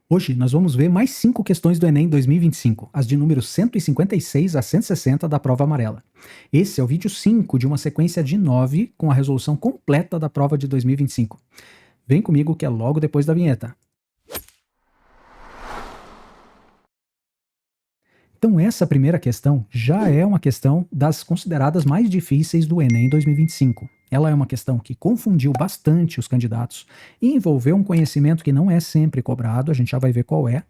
Hoje nós vamos ver mais 5 questões do Enem 2025, as de números 156 a 160 da prova amarela. Esse é o vídeo 5 de uma sequência de 9 com a resolução completa da prova de 2025. Vem comigo que é logo depois da vinheta. Então essa primeira questão já é uma questão das consideradas mais difíceis do Enem 2025. Ela é uma questão que confundiu bastante os candidatos e envolveu um conhecimento que não é sempre cobrado, a gente já vai ver qual é,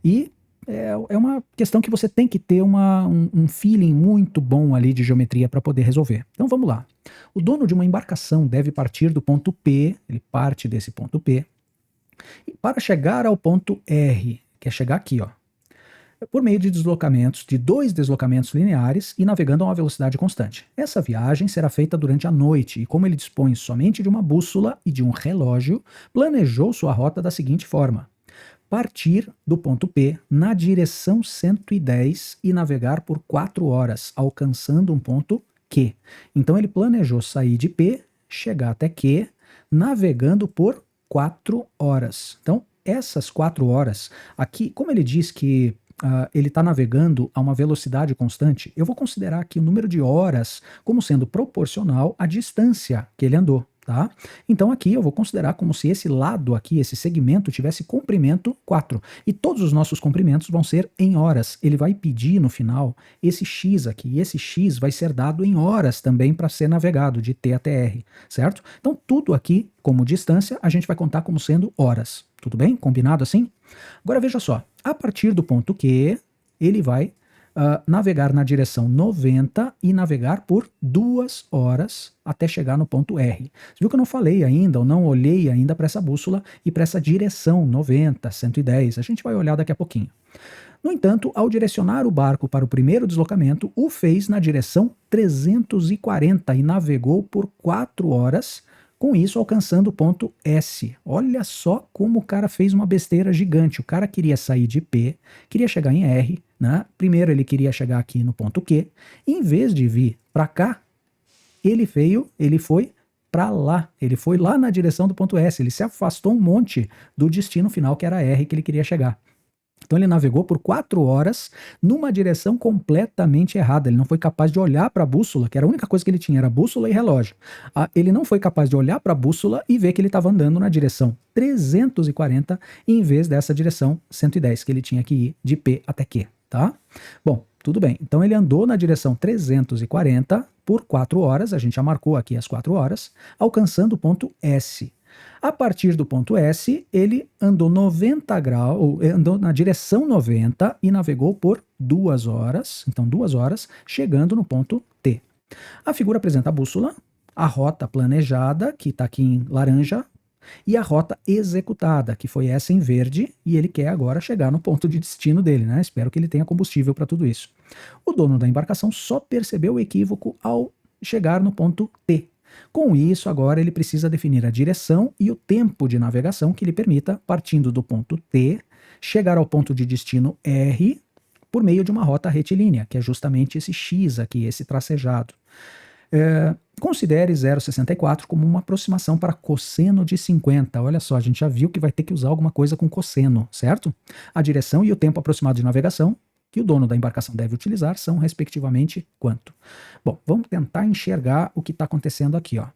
e é uma questão que você tem que ter um feeling muito bom ali de geometria para poder resolver. Então vamos lá. O dono de uma embarcação deve partir do ponto P, ele parte desse ponto P, e para chegar ao ponto R, que é chegar aqui, ó, por meio de deslocamentos, de 2 deslocamentos lineares e navegando a uma velocidade constante. Essa viagem será feita durante a noite e, como ele dispõe somente de uma bússola e de um relógio, planejou sua rota da seguinte forma: partir do ponto P na direção 110 e navegar por 4 horas, alcançando um ponto Q. Então ele planejou sair de P, chegar até Q, navegando por 4 horas. Então, essas 4 horas, aqui, como ele diz que ele está navegando a uma velocidade constante, eu vou considerar aqui o número de horas como sendo proporcional à distância que ele andou, tá? Então aqui eu vou considerar como se esse lado aqui, esse segmento, tivesse comprimento 4. E todos os nossos comprimentos vão ser em horas. Ele vai pedir no final esse x aqui, e esse x vai ser dado em horas também para ser navegado, de T até R, certo? Então tudo aqui, como distância, a gente vai contar como sendo horas. Tudo bem? Combinado assim? Agora veja só, a partir do ponto Q, ele vai navegar na direção 90 e navegar por 2 horas até chegar no ponto R. Você viu que eu não falei ainda, ou não olhei ainda para essa bússola e para essa direção 90, 110, a gente vai olhar daqui a pouquinho. No entanto, ao direcionar o barco para o primeiro deslocamento, o fez na direção 340 e navegou por 4 horas, com isso alcançando o ponto S. Olha só como o cara fez uma besteira gigante. O cara queria sair de P, queria chegar em R, né? Primeiro ele queria chegar aqui no ponto Q. Em vez de vir para cá, ele foi para lá. Ele foi lá na direção do ponto S. Ele se afastou um monte do destino final, que era R, que ele queria chegar. Então ele navegou por 4 horas numa direção completamente errada. Ele não foi capaz de olhar para a bússola, que era a única coisa que ele tinha, era bússola e relógio. Ele não foi capaz de olhar para a bússola e ver que ele estava andando na direção 340 em vez dessa direção 110 que ele tinha que ir de P até Q, tá? Bom, tudo bem. Então ele andou na direção 340 por 4 horas, a gente já marcou aqui as 4 horas, alcançando o ponto S. A partir do ponto S, ele andou 90 graus, andou na direção 90 e navegou por 2 horas, então 2 horas, chegando no ponto T. A figura apresenta a bússola, a rota planejada, que está aqui em laranja, e a rota executada, que foi essa em verde, e ele quer agora chegar no ponto de destino dele, né? Espero que ele tenha combustível para tudo isso. O dono da embarcação só percebeu o equívoco ao chegar no ponto T. Com isso, agora ele precisa definir a direção e o tempo de navegação que lhe permita, partindo do ponto T, chegar ao ponto de destino R por meio de uma rota retilínea, que é justamente esse X aqui, esse tracejado. Considere 0,64 como uma aproximação para cosseno de 50. Olha só, a gente já viu que vai ter que usar alguma coisa com cosseno, certo? A direção e o tempo aproximado de navegação que o dono da embarcação deve utilizar são, respectivamente, quanto? Bom, vamos tentar enxergar o que está acontecendo aqui, ó.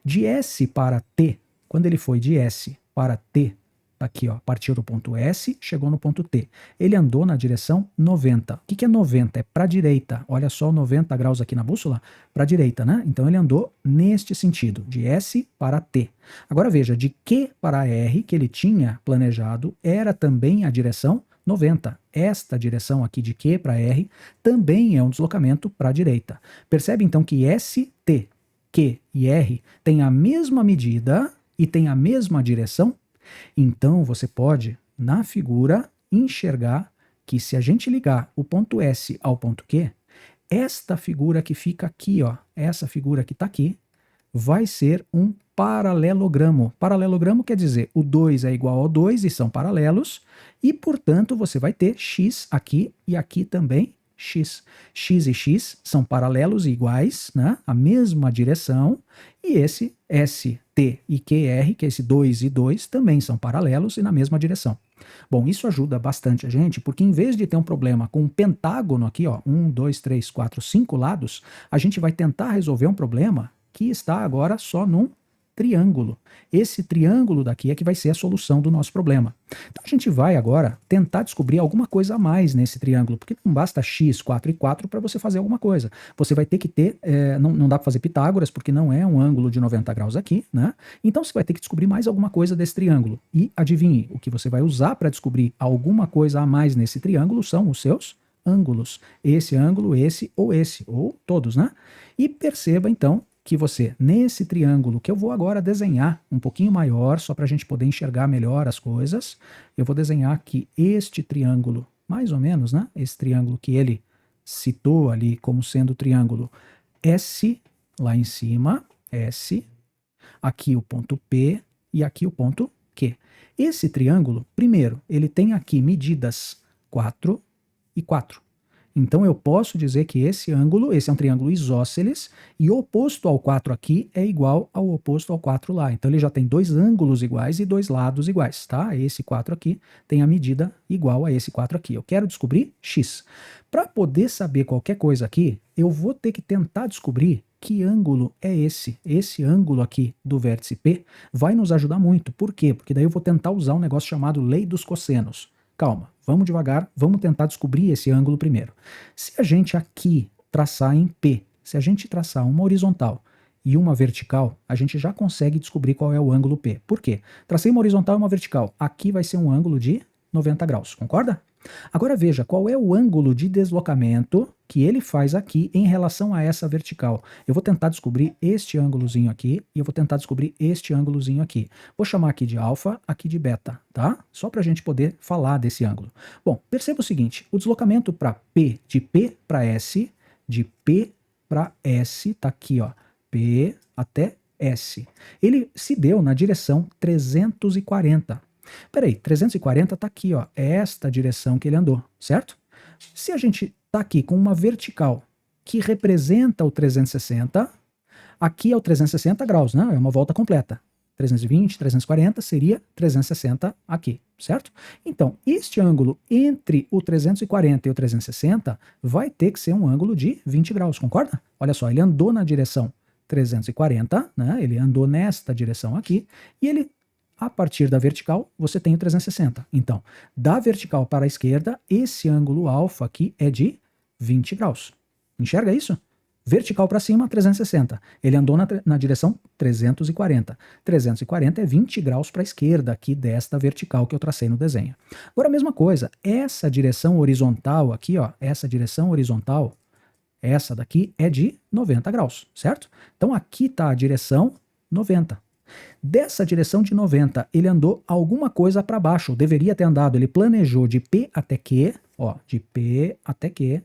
De S para T, quando ele foi de S para T, aqui, ó, partiu do ponto S, chegou no ponto T. Ele andou na direção 90. O que é 90? É para a direita. Olha só o 90 graus aqui na bússola, para a direita, né? Então ele andou neste sentido, de S para T. Agora veja, de Q para R, que ele tinha planejado, era também a direção 90. Esta direção aqui de Q para R também é um deslocamento para a direita. Percebe então que S, T, Q e R têm a mesma medida e têm a mesma direção? Então você pode, na figura, enxergar que se a gente ligar o ponto S ao ponto Q, esta figura que fica aqui, ó, essa figura que está aqui, vai ser um paralelogramo. Paralelogramo quer dizer o 2 é igual ao 2 e são paralelos, e portanto você vai ter x aqui e aqui também x. X e x são paralelos e iguais, né? A mesma direção, e esse S, T e QR, que é esse 2 e 2, também são paralelos e na mesma direção. Bom, isso ajuda bastante a gente, porque em vez de ter um problema com um pentágono aqui, ó, 1, 2, 3, 4, 5 lados, a gente vai tentar resolver um problema que está agora só num triângulo. Esse triângulo daqui é que vai ser a solução do nosso problema. Então a gente vai agora tentar descobrir alguma coisa a mais nesse triângulo, porque não basta x, 4 e 4 para você fazer alguma coisa. Você vai ter que ter, não dá para fazer Pitágoras, porque não é um ângulo de 90 graus aqui, né? Então você vai ter que descobrir mais alguma coisa desse triângulo. E adivinhe, o que você vai usar para descobrir alguma coisa a mais nesse triângulo são os seus ângulos. Esse ângulo, esse, ou todos, né? E perceba então que você, nesse triângulo, que eu vou agora desenhar um pouquinho maior, só para a gente poder enxergar melhor as coisas, eu vou desenhar aqui este triângulo, mais ou menos, né? Esse triângulo que ele citou ali como sendo o triângulo S, lá em cima, S, aqui o ponto P e aqui o ponto Q. Esse triângulo, primeiro, ele tem aqui medidas 4 e 4. Então eu posso dizer que esse ângulo, esse é um triângulo isósceles, e o oposto ao 4 aqui é igual ao oposto ao 4 lá. Então ele já tem dois ângulos iguais e dois lados iguais, tá? Esse 4 aqui tem a medida igual a esse 4 aqui. Eu quero descobrir x. Para poder saber qualquer coisa aqui, eu vou ter que tentar descobrir que ângulo é esse. Esse ângulo aqui do vértice P vai nos ajudar muito. Por quê? Porque daí eu vou tentar usar um negócio chamado lei dos cossenos. Calma, vamos devagar, vamos tentar descobrir esse ângulo primeiro. Se a gente aqui traçar em P, se a gente traçar uma horizontal e uma vertical, a gente já consegue descobrir qual é o ângulo P. Por quê? Tracei uma horizontal e uma vertical. Aqui vai ser um ângulo de 90 graus, concorda? Agora veja qual é o ângulo de deslocamento que ele faz aqui em relação a essa vertical. Eu vou tentar descobrir este ângulozinho aqui e eu vou tentar descobrir este ângulozinho aqui. Vou chamar aqui de alfa, aqui de beta, tá? Só para a gente poder falar desse ângulo. Bom, perceba o seguinte, o deslocamento para P, de P para S, de P para S, tá aqui, ó, P até S. Ele se deu na direção 340. Peraí, 340 está aqui, ó, é esta direção que ele andou, certo? Se a gente está aqui com uma vertical que representa o 360, aqui é o 360 graus, né? É uma volta completa. 320, 340 seria 360 aqui, certo? Então, este ângulo entre o 340 e o 360 vai ter que ser um ângulo de 20 graus, concorda? Olha só, ele andou na direção 340, né? Ele andou nesta direção aqui, e ele a partir da vertical, você tem o 360. Então, da vertical para a esquerda, esse ângulo alfa aqui é de 20 graus. Enxerga isso? Vertical para cima, 360. Ele andou na direção 340. 340 é 20 graus para a esquerda aqui desta vertical que eu tracei no desenho. Agora, a mesma coisa, essa direção horizontal aqui, ó, essa direção horizontal, essa daqui é de 90 graus, certo? Então, aqui está a direção 90. Dessa direção de 90, ele andou alguma coisa para baixo, deveria ter andado, ele planejou de P até Q, ó, de P até Q,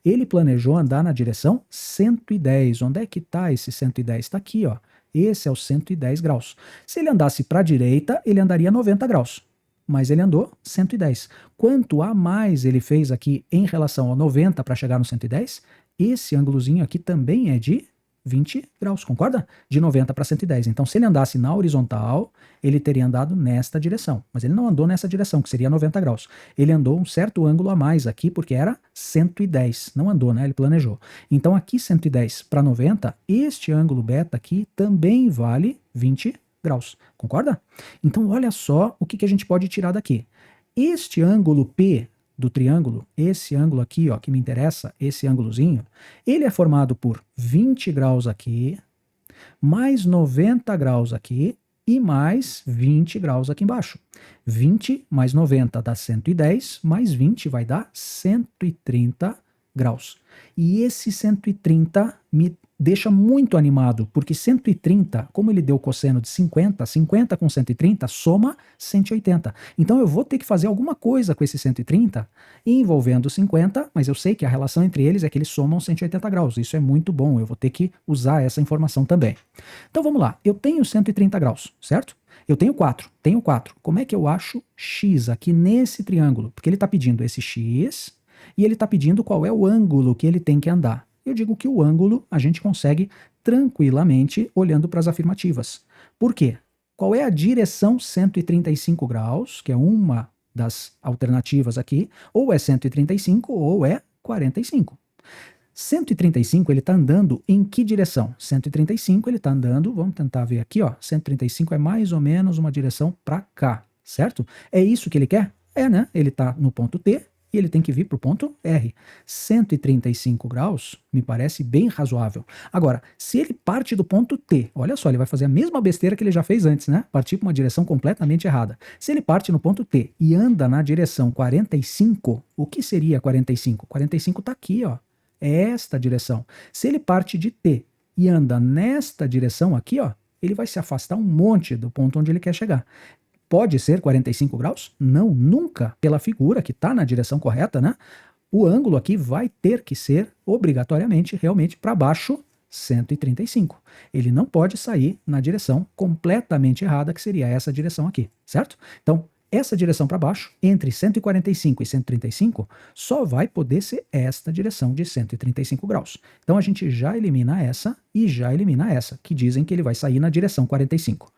ele planejou andar na direção 110. Onde é que está esse 110? Está aqui, ó, esse é o 110 graus. Se ele andasse para a direita, ele andaria 90 graus, mas ele andou 110. Quanto a mais ele fez aqui em relação ao 90 para chegar no 110? Esse ângulozinho aqui também é de 20 graus, concorda? De 90 para 110. Então, se ele andasse na horizontal, ele teria andado nesta direção. Mas ele não andou nessa direção, que seria 90 graus. Ele andou um certo ângulo a mais aqui, porque era 110. Não andou, né? Ele planejou. Então, aqui 110 para 90, este ângulo beta aqui também vale 20 graus. Concorda? Então, olha só o que a gente pode tirar daqui. Este ângulo P do triângulo, esse ângulo aqui, ó, que me interessa, esse ângulozinho, ele é formado por 20 graus aqui, mais 90 graus aqui e mais 20 graus aqui embaixo. 20 mais 90 dá 110, mais 20 vai dar 130 graus. E esse 130 me deixa muito animado, porque 130, como ele deu cosseno de 50, 50 com 130 soma 180. Então eu vou ter que fazer alguma coisa com esse 130 envolvendo 50, mas eu sei que a relação entre eles é que eles somam 180 graus. Isso é muito bom, eu vou ter que usar essa informação também. Então vamos lá, eu tenho 130 graus, certo? Eu tenho 4, tenho 4. Como é que eu acho x aqui nesse triângulo? Porque ele está pedindo esse x E ele está pedindo qual é o ângulo que ele tem que andar. Eu digo que o ângulo a gente consegue tranquilamente olhando para as afirmativas. Por quê? Qual é a direção 135 graus, que é uma das alternativas aqui, ou é 135 ou é 45. 135 ele está andando em que direção? 135 ele está andando, vamos tentar ver aqui, ó. 135 é mais ou menos uma direção para cá, certo? É isso que ele quer? É, né? Ele está no ponto T e ele tem que vir para o ponto R. 135 graus me parece bem razoável. Agora, se ele parte do ponto T, olha só, ele vai fazer a mesma besteira que ele já fez antes, né? Partir para uma direção completamente errada. Se ele parte no ponto T e anda na direção 45, o que seria 45? 45 está aqui, ó. É esta direção. Se ele parte de T e anda nesta direção aqui, ó, ele vai se afastar um monte do ponto onde ele quer chegar. Pode ser 45 graus? Não, nunca. Pela figura que está na direção correta, né? O ângulo aqui vai ter que ser obrigatoriamente realmente para baixo 135. Ele não pode sair na direção completamente errada, que seria essa direção aqui, certo? Então, essa direção para baixo, entre 145 e 135, só vai poder ser esta direção de 135 graus. Então a gente já elimina essa e já elimina essa, que dizem que ele vai sair na direção 45.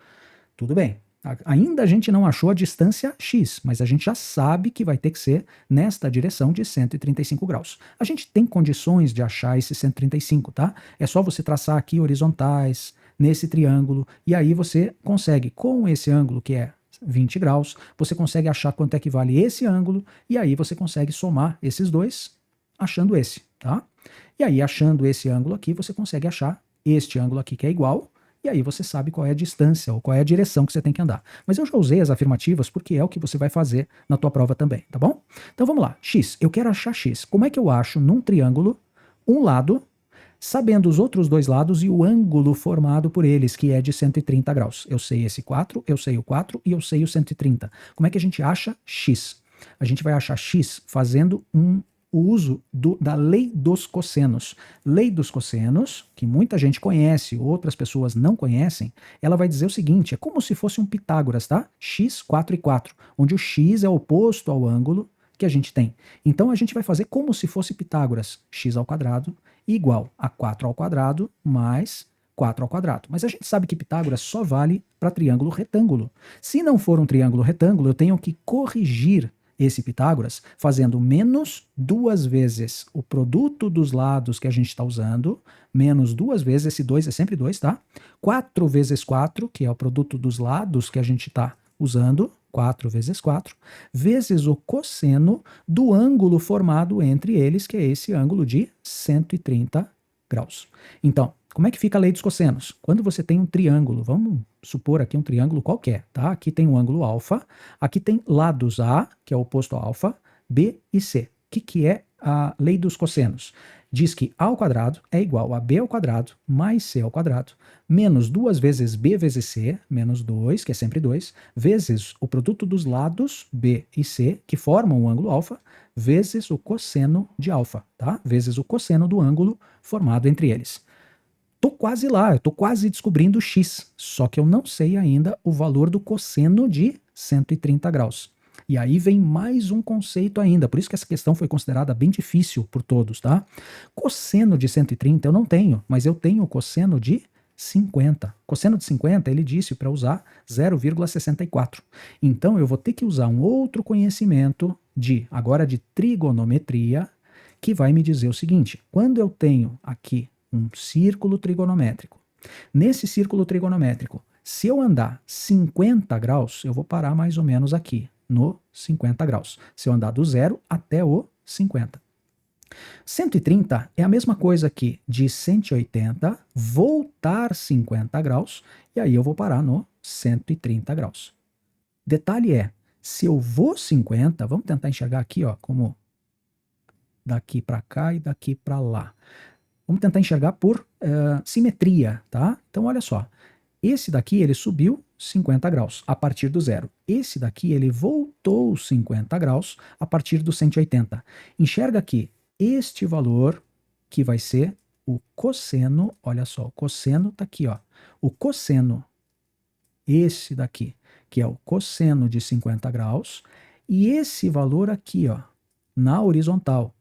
Tudo bem. Ainda a gente não achou a distância x, mas a gente já sabe que vai ter que ser nesta direção de 135 graus. A gente tem condições de achar esse 135, tá? É só você traçar aqui horizontais, nesse triângulo, e aí você consegue, com esse ângulo que é 20 graus, você consegue achar quanto é que vale esse ângulo, e aí você consegue somar esses dois, achando esse, tá? E aí, achando esse ângulo aqui, você consegue achar este ângulo aqui, que é igual, e aí você sabe qual é a distância, ou qual é a direção que você tem que andar. Mas eu já usei as afirmativas porque é o que você vai fazer na tua prova também, tá bom? Então vamos lá, x, eu quero achar x. Como é que eu acho num triângulo um lado, sabendo os outros dois lados e o ângulo formado por eles, que é de 130 graus. Eu sei esse 4, eu sei o 4 e eu sei o 130. Como é que a gente acha x? A gente vai achar x fazendo o uso da lei dos cossenos. Lei dos cossenos, que muita gente conhece, outras pessoas não conhecem, ela vai dizer o seguinte, é como se fosse um Pitágoras, tá? X, 4 e 4, onde o x é oposto ao ângulo que a gente tem. Então a gente vai fazer como se fosse Pitágoras, x ao quadrado igual a 4 ao quadrado mais 4 ao quadrado. Mas a gente sabe que Pitágoras só vale para triângulo retângulo. Se não for um triângulo retângulo, eu tenho que corrigir esse Pitágoras fazendo menos duas vezes o produto dos lados que a gente está usando, menos duas vezes, esse 2 é sempre 2, tá? 4 vezes 4, que é o produto dos lados que a gente está usando, 4 vezes 4, vezes o cosseno do ângulo formado entre eles, que é esse ângulo de 130 graus. Então, como é que fica a lei dos cossenos? Quando você tem um triângulo, vamos supor aqui um triângulo qualquer, tá? Aqui tem um ângulo alfa, aqui tem lados A, que é o oposto a alfa, B e C. O que é a lei dos cossenos? Diz que A ao quadrado é igual a B ao quadrado mais C ao quadrado, menos 2 vezes B vezes C, menos 2, que é sempre 2, vezes o produto dos lados B e C, que formam o ângulo alfa, vezes o cosseno de alfa, tá? Vezes o cosseno do ângulo formado entre eles. Tô quase lá, eu tô quase descobrindo o x, só que eu não sei ainda o valor do cosseno de 130 graus. E aí vem mais um conceito ainda, por isso que essa questão foi considerada bem difícil por todos, tá? Cosseno de 130 eu não tenho, mas eu tenho o cosseno de 50. Cosseno de 50, ele disse para usar 0,64. Então eu vou ter que usar um outro conhecimento agora de trigonometria, que vai me dizer o seguinte, quando eu tenho aqui um círculo trigonométrico, nesse círculo trigonométrico, se eu andar 50 graus, eu vou parar mais ou menos aqui, no 50 graus. Se eu andar do 0 até o 50. 130 é a mesma coisa que de 180 voltar 50 graus, e aí eu vou parar no 130 graus. Detalhe é, se eu vou 50, vamos tentar enxergar aqui, ó, como daqui para cá e daqui para lá. Vamos tentar enxergar por simetria, tá? Então, olha só. Esse daqui, ele subiu 50 graus a partir do zero. Esse daqui, ele voltou 50 graus a partir do 180. Enxerga aqui, este valor, que vai ser o cosseno, olha só, o cosseno está aqui, ó. O cosseno, esse daqui, que é o cosseno de 50 graus, e esse valor aqui, ó, na horizontal,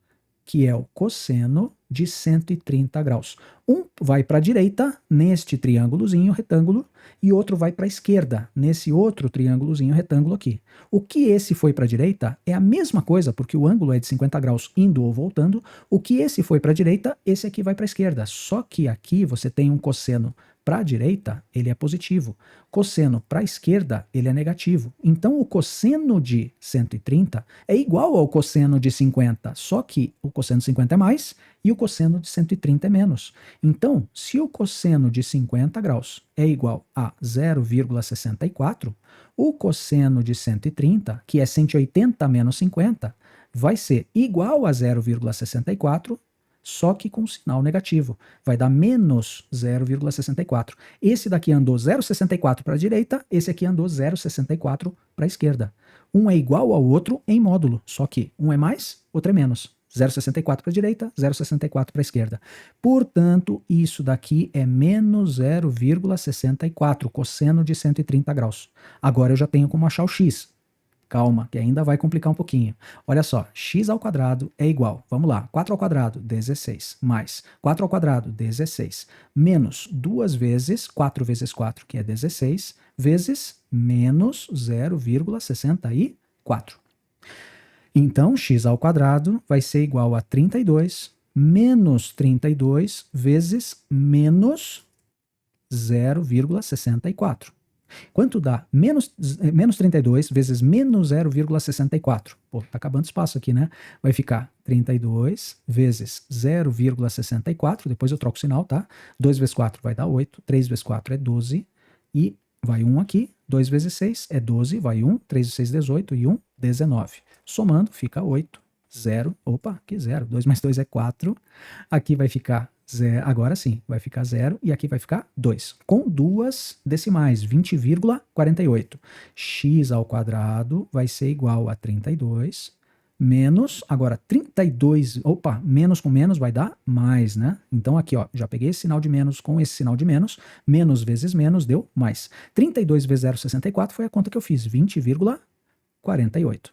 que é o cosseno de 130 graus. Um vai para a direita, neste triângulozinho retângulo, e outro vai para a esquerda, nesse outro triângulozinho retângulo aqui. O que esse foi para a direita é a mesma coisa, porque o ângulo é de 50 graus indo ou voltando. O que esse foi para a direita, esse aqui vai para a esquerda. Só que aqui você tem um cosseno para a direita, ele é positivo. Cosseno para a esquerda, ele é negativo. Então, o cosseno de 130 é igual ao cosseno de 50, só que o cosseno de 50 é mais e o cosseno de 130 é menos. Então, se o cosseno de 50 graus é igual a 0,64, o cosseno de 130, que é 180 menos 50, vai ser igual a 0,64, só que com sinal negativo. Vai dar menos 0,64. Esse daqui andou 0,64 para a direita, esse aqui andou 0,64 para a esquerda. Um é igual ao outro em módulo, só que um é mais, outro é menos. 0,64 para a direita, 0,64 para a esquerda. Portanto, isso daqui é menos 0,64, cosseno de 130 graus. Agora eu já tenho como achar o x. Calma, que ainda vai complicar um pouquinho. Olha só, x ao quadrado é igual, vamos lá, 4 ao quadrado, 16, mais 4 ao quadrado, 16, menos 2 vezes 4 vezes 4, que é 16, vezes menos 0,64. Então, x ao quadrado vai ser igual a 32 menos 32 vezes menos 0,64. Quanto dá? Menos 32 vezes menos 0,64. Pô, tá acabando espaço aqui, né? Vai ficar 32 vezes 0,64, depois eu troco o sinal, tá? 2 vezes 4 vai dar 8, 3 vezes 4 é 12, e vai 1 aqui, 2 vezes 6 é 12, vai 1, 3 vezes 6 18, e 1, 19. Somando, fica 8, 0, opa, que 0, 2 mais 2 é 4, aqui vai ficar 0, agora sim, vai ficar 0 e aqui vai ficar 2, com duas decimais, 20,48. X ao quadrado vai ser igual a 32 menos, agora 32, opa, menos com menos vai dar mais, né? Então aqui, ó, já peguei esse sinal de menos com esse sinal de menos vezes menos deu mais. 32 vezes 0,64 foi a conta que eu fiz, 20,48.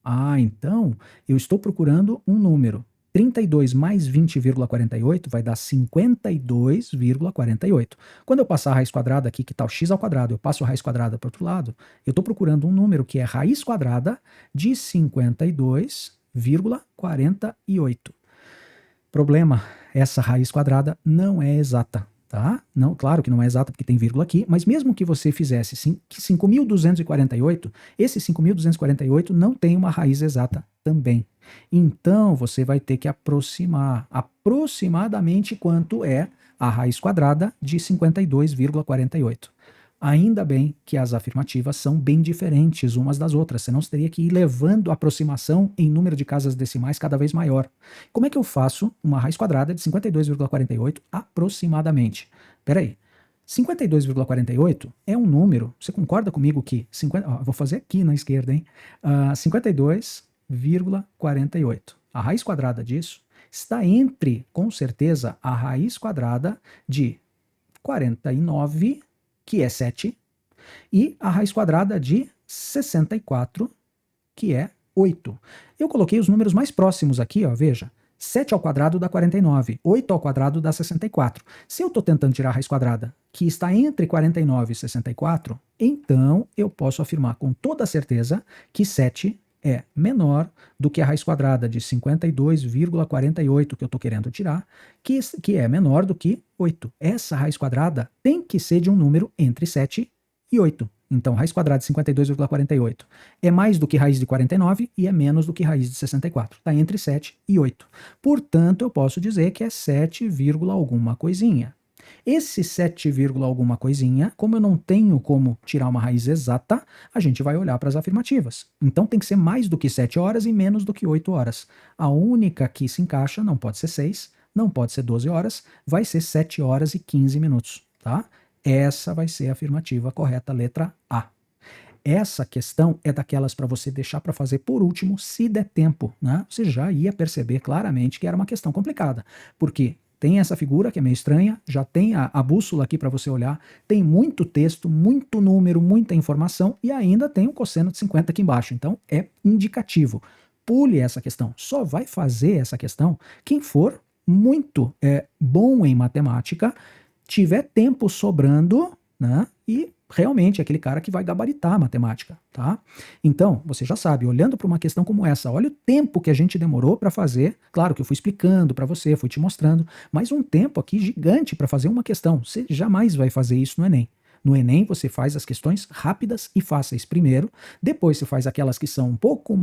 Ah, então eu estou procurando um número. 32 mais 20,48 vai dar 52,48. Quando eu passar a raiz quadrada aqui, que está o x ao quadrado, eu passo a raiz quadrada para o outro lado, eu estou procurando um número que é raiz quadrada de 52,48. Problema, essa raiz quadrada não é exata. Tá? Não, claro que não é exata porque tem vírgula aqui, mas mesmo que você fizesse 5.248, esse 5.248 não tem uma raiz exata também. Então, você vai ter que aproximar aproximadamente quanto é a raiz quadrada de 52,48. Ainda bem que as afirmativas são bem diferentes umas das outras, senão você teria que ir levando a aproximação em número de casas decimais cada vez maior. Como é que eu faço uma raiz quadrada de 52,48 aproximadamente? Peraí, 52,48 é um número, você concorda comigo que, vou fazer aqui na esquerda, hein? 52,48. A raiz quadrada disso está entre, com certeza, a raiz quadrada de 49, que é 7, e a raiz quadrada de 64, que é 8. Eu coloquei os números mais próximos aqui, ó, veja. 7 ao quadrado dá 49, 8 ao quadrado dá 64. Se eu estou tentando tirar a raiz quadrada que está entre 49 e 64, então eu posso afirmar com toda certeza que 7 é menor do que a raiz quadrada de 52,48 que eu estou querendo tirar, que é menor do que 8. Essa raiz quadrada tem que ser de um número entre 7 e 8. Então, raiz quadrada de 52,48 é mais do que raiz de 49 e é menos do que raiz de 64. Está entre 7 e 8. Portanto, eu posso dizer que é 7, alguma coisinha. Esse 7, alguma coisinha, como eu não tenho como tirar uma raiz exata, a gente vai olhar para as afirmativas. Então tem que ser mais do que 7 horas e menos do que 8 horas. A única que se encaixa não pode ser 6, não pode ser 12 horas, vai ser 7 horas e 15 minutos, tá? Essa vai ser a afirmativa correta, letra A. Essa questão é daquelas para você deixar para fazer por último, se der tempo, né? Você já ia perceber claramente que era uma questão complicada, porque tem essa figura que é meio estranha, já tem a bússola aqui para você olhar, tem muito texto, muito número, muita informação e ainda tem o cosseno de 50 aqui embaixo, então é indicativo. pule essa questão. Só vai fazer essa questão quem for muito bom em matemática, tiver tempo sobrando, né? E realmente é aquele cara que vai gabaritar a matemática, tá? Então, você já sabe, olhando para uma questão como essa, olha o tempo que a gente demorou para fazer. Claro que eu fui explicando para você, fui te mostrando, mas um tempo aqui gigante para fazer uma questão. Você jamais vai fazer isso no Enem. No Enem, você faz as questões rápidas e fáceis primeiro, depois você faz aquelas que são um pouco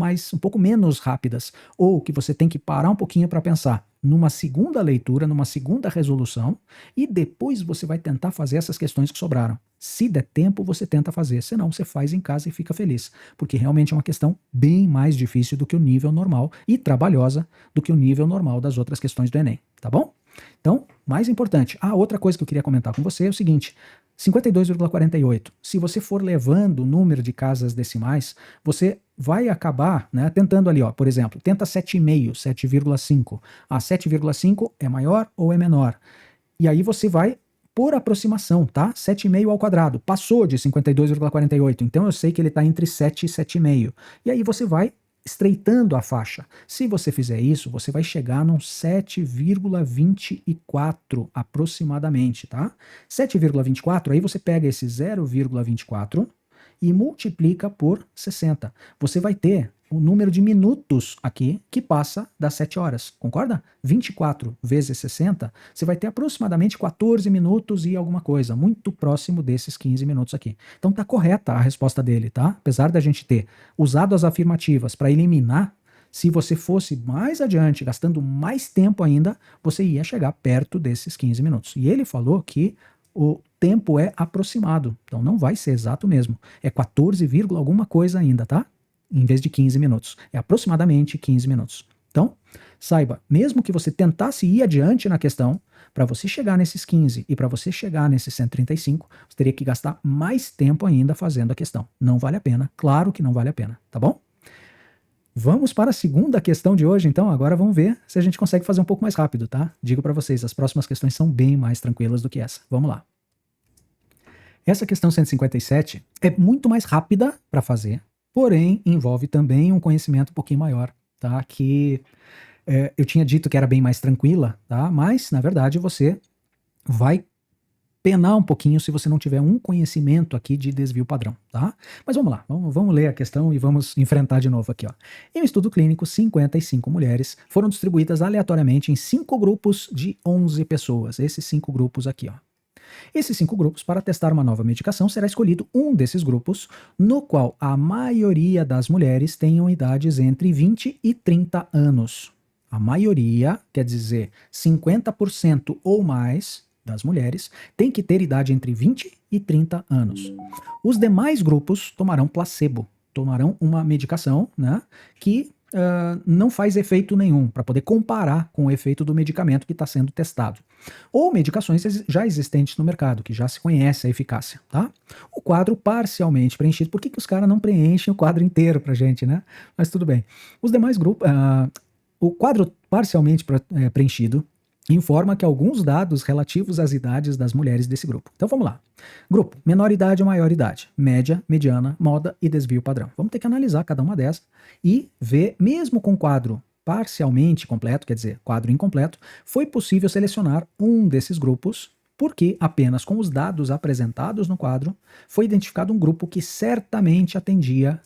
menos rápidas, ou que você tem que parar um pouquinho para pensar, numa segunda leitura, numa segunda resolução, e depois você vai tentar fazer essas questões que sobraram. Se der tempo, você tenta fazer, senão você faz em casa e fica feliz, porque realmente é uma questão bem mais difícil do que o nível normal e trabalhosa do que o nível normal das outras questões do Enem, tá bom? Então, mais importante, outra coisa que eu queria comentar com você é o seguinte: 52,48. Se você for levando o número de casas decimais, você vai acabar, né, tentando ali, ó, por exemplo, tenta 7,5, 7,5. 7,5 é maior ou é menor? E aí você vai por aproximação, tá? 7,5 ao quadrado. Passou de 52,48, então eu sei que ele está entre 7 e 7,5. E aí você vai estreitando a faixa. Se você fizer isso, você vai chegar num 7,24 aproximadamente, tá? 7,24, aí você pega esse 0,24 e multiplica por 60. Você vai ter o número de minutos aqui que passa das 7 horas, concorda? 24 vezes 60, você vai ter aproximadamente 14 minutos e alguma coisa, muito próximo desses 15 minutos aqui. Então tá correta a resposta dele, tá? Apesar da gente ter usado as afirmativas para eliminar, se você fosse mais adiante, gastando mais tempo ainda, você ia chegar perto desses 15 minutos. E ele falou que o tempo é aproximado, então não vai ser exato mesmo. É 14, alguma coisa ainda, tá? Em vez de 15 minutos. É aproximadamente 15 minutos. Então, saiba, mesmo que você tentasse ir adiante na questão, para você chegar nesses 15 e para você chegar nesses 135, você teria que gastar mais tempo ainda fazendo a questão. Não vale a pena, claro que não vale a pena, tá bom? Vamos para a segunda questão de hoje, então. Agora vamos ver se a gente consegue fazer um pouco mais rápido, tá? Digo para vocês, as próximas questões são bem mais tranquilas do que essa. Vamos lá. Essa questão 157 é muito mais rápida para fazer, porém envolve também um conhecimento um pouquinho maior, tá? Que eu tinha dito que era bem mais tranquila, tá? Mas, na verdade, você vai penar um pouquinho se você não tiver um conhecimento aqui de desvio padrão, tá? Mas vamos lá, vamos ler a questão e vamos enfrentar de novo aqui, ó. Em um estudo clínico, 55 mulheres foram distribuídas aleatoriamente em 5 grupos de 11 pessoas. Esses 5 grupos aqui, ó. Esses 5 grupos, para testar uma nova medicação, será escolhido um desses grupos, no qual a maioria das mulheres tenham idades entre 20 e 30 anos. A maioria, quer dizer 50% ou mais das mulheres, tem que ter idade entre 20 e 30 anos. Os demais grupos tomarão placebo, tomarão uma medicação, né, que não faz efeito nenhum, para poder comparar com o efeito do medicamento que está sendo testado. Ou medicações já existentes no mercado, que já se conhece a eficácia, tá? O quadro parcialmente preenchido. Por que os caras não preenchem o quadro inteiro pra gente, né? Mas tudo bem. Os demais grupos... o quadro parcialmente preenchido informa que alguns dados relativos às idades das mulheres desse grupo. Então vamos lá. Grupo, menor idade ou maior idade, média, mediana, moda e desvio padrão. Vamos ter que analisar cada uma dessas e ver, mesmo com quadro parcialmente completo, quer dizer, quadro incompleto, foi possível selecionar um desses grupos porque apenas com os dados apresentados no quadro foi identificado um grupo que certamente atendia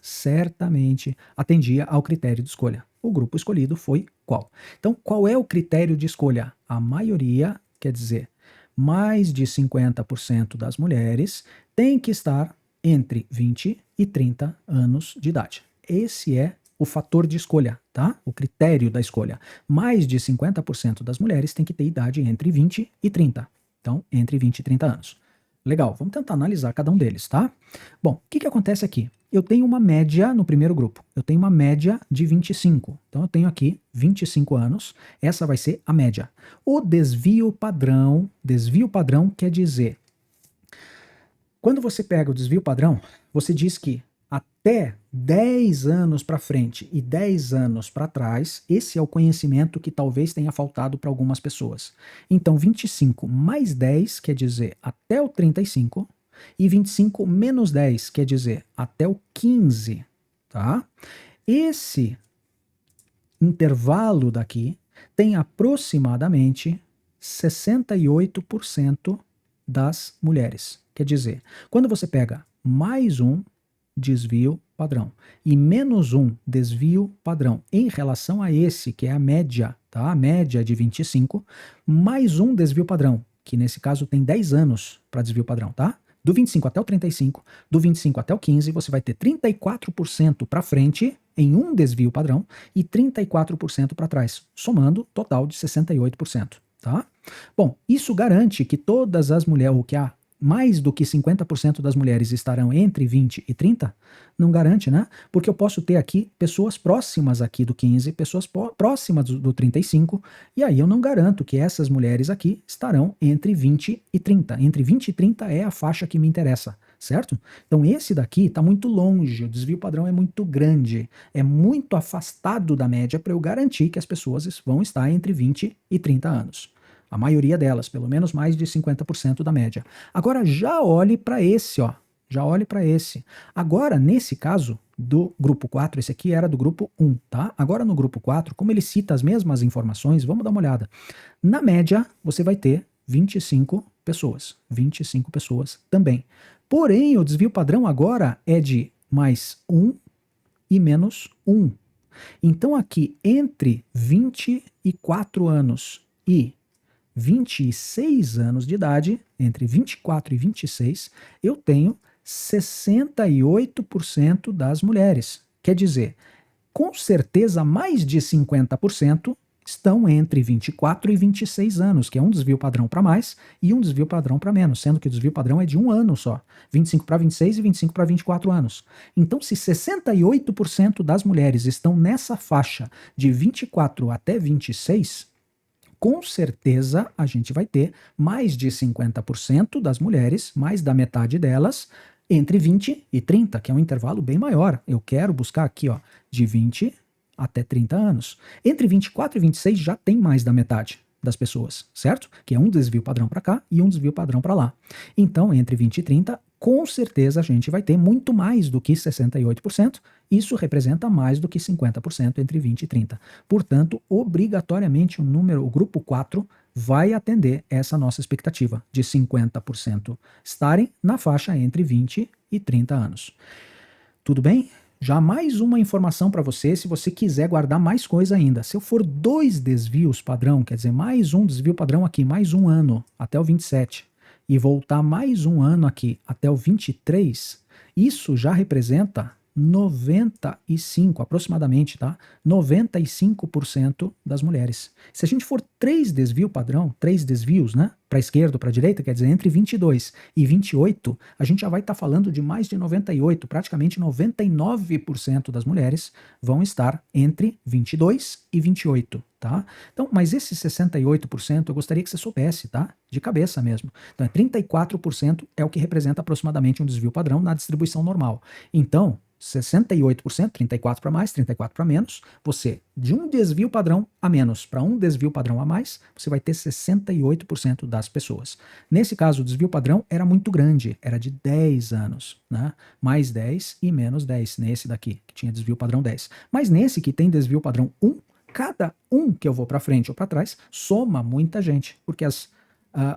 ao critério de escolha. O grupo escolhido foi qual? Então, qual é o critério de escolha? A maioria, quer dizer, mais de 50% das mulheres tem que estar entre 20 e 30 anos de idade. Esse é o fator de escolha, tá? O critério da escolha. Mais de 50% das mulheres tem que ter idade entre 20 e 30. Então, entre 20 e 30 anos. Legal, vamos tentar analisar cada um deles, tá? Bom, o que acontece aqui? Eu tenho uma média no primeiro grupo. Eu tenho uma média de 25. Então, eu tenho aqui 25 anos. Essa vai ser a média. O desvio padrão quer dizer... Quando você pega o desvio padrão, você diz que até 10 anos para frente e 10 anos para trás, esse é o conhecimento que talvez tenha faltado para algumas pessoas. Então, 25 mais 10 quer dizer até o 35, e 25 menos 10 quer dizer até o 15, tá? Esse intervalo daqui tem aproximadamente 68% das mulheres. Quer dizer, quando você pega mais um desvio padrão e menos um desvio padrão em relação a esse, que é a média, tá? A média de 25, mais um desvio padrão, que nesse caso tem 10 anos para desvio padrão, tá? Do 25 até o 35, do 25 até o 15, você vai ter 34% para frente em um desvio padrão e 34% para trás, somando total de 68%, tá? Bom, isso garante que todas as mulheres, ou que há mais do que 50% das mulheres estarão entre 20 e 30? Não garante, né? Porque eu posso ter aqui pessoas próximas aqui do 15, pessoas próximas do 35, e aí eu não garanto que essas mulheres aqui estarão entre 20 e 30. Entre 20 e 30 é a faixa que me interessa, certo? Então esse daqui está muito longe, o desvio padrão é muito grande, é muito afastado da média para eu garantir que as pessoas vão estar entre 20 e 30 anos. A maioria delas, pelo menos mais de 50% da média. Agora já olhe para esse, ó. Já olhe para esse. Agora, nesse caso do grupo 4, esse aqui era do grupo 1, tá? Agora no grupo 4, como ele cita as mesmas informações, vamos dar uma olhada. Na média, você vai ter 25 pessoas. 25 pessoas também. Porém, o desvio padrão agora é de mais 1 e menos 1. Então aqui, entre 24 anos e 26 anos de idade, entre 24 e 26, eu tenho 68% das mulheres. Quer dizer, com certeza mais de 50% estão entre 24 e 26 anos, que é um desvio padrão para mais e um desvio padrão para menos, sendo que o desvio padrão é de um ano só, 25 para 26 e 25 para 24 anos. Então, se 68% das mulheres estão nessa faixa de 24 até 26, com certeza a gente vai ter mais de 50% das mulheres, mais da metade delas, entre 20 e 30, que é um intervalo bem maior. Eu quero buscar aqui, ó, de 20 até 30 anos. Entre 24 e 26 já tem mais da metade das pessoas, certo? Que é um desvio padrão para cá e um desvio padrão para lá. Então, entre 20 e 30, com certeza a gente vai ter muito mais do que 68%. Isso representa mais do que 50% entre 20 e 30. Portanto, obrigatoriamente o grupo 4 vai atender essa nossa expectativa de 50% estarem na faixa entre 20 e 30 anos. Tudo bem? Já mais uma informação para você, se você quiser guardar mais coisa ainda. Se eu for 2 desvios padrão, quer dizer, mais um desvio padrão aqui, mais um ano até o 27, e voltar mais um ano aqui até o 23, isso já representa 95, aproximadamente, tá? 95% das mulheres. Se a gente for 3 desvio padrão, 3 desvios, né? Para a esquerda ou para a direita, quer dizer, entre 22 e 28, a gente já vai estar falando de mais de 98, praticamente 99% das mulheres vão estar entre 22 e 28, tá? Então, mas esse 68% eu gostaria que você soubesse, tá? De cabeça mesmo. Então, 34% é o que representa aproximadamente um desvio padrão na distribuição normal. Então, 68%, 34 para mais, 34 para menos, você, de um desvio padrão a menos para um desvio padrão a mais, você vai ter 68% das pessoas. Nesse caso, o desvio padrão era muito grande, era de 10 anos, né? Mais 10 e menos 10, nesse daqui, que tinha desvio padrão 10. Mas nesse que tem desvio padrão 1, cada um que eu vou para frente ou para trás soma muita gente, porque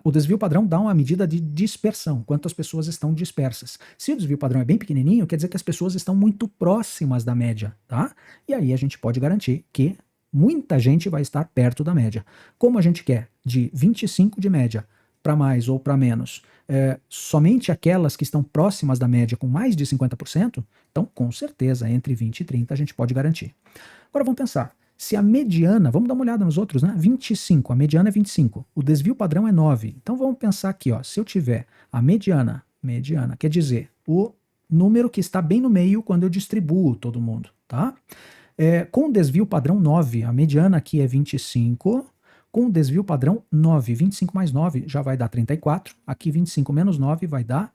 o desvio padrão dá uma medida de dispersão, quantas pessoas estão dispersas. Se o desvio padrão é bem pequenininho, quer dizer que as pessoas estão muito próximas da média, tá? E aí a gente pode garantir que muita gente vai estar perto da média. Como a gente quer de 25 de média para mais ou para menos, somente aquelas que estão próximas da média com mais de 50%, então com certeza entre 20 e 30 a gente pode garantir. Agora vamos pensar. Se a mediana, vamos dar uma olhada nos outros, né? 25, a mediana é 25, o desvio padrão é 9. Então vamos pensar aqui, ó, se eu tiver a mediana, quer dizer, o número que está bem no meio quando eu distribuo todo mundo, tá? Com o desvio padrão 9, a mediana aqui é 25, com o desvio padrão 9, 25 mais 9 já vai dar 34, aqui 25 menos 9 vai dar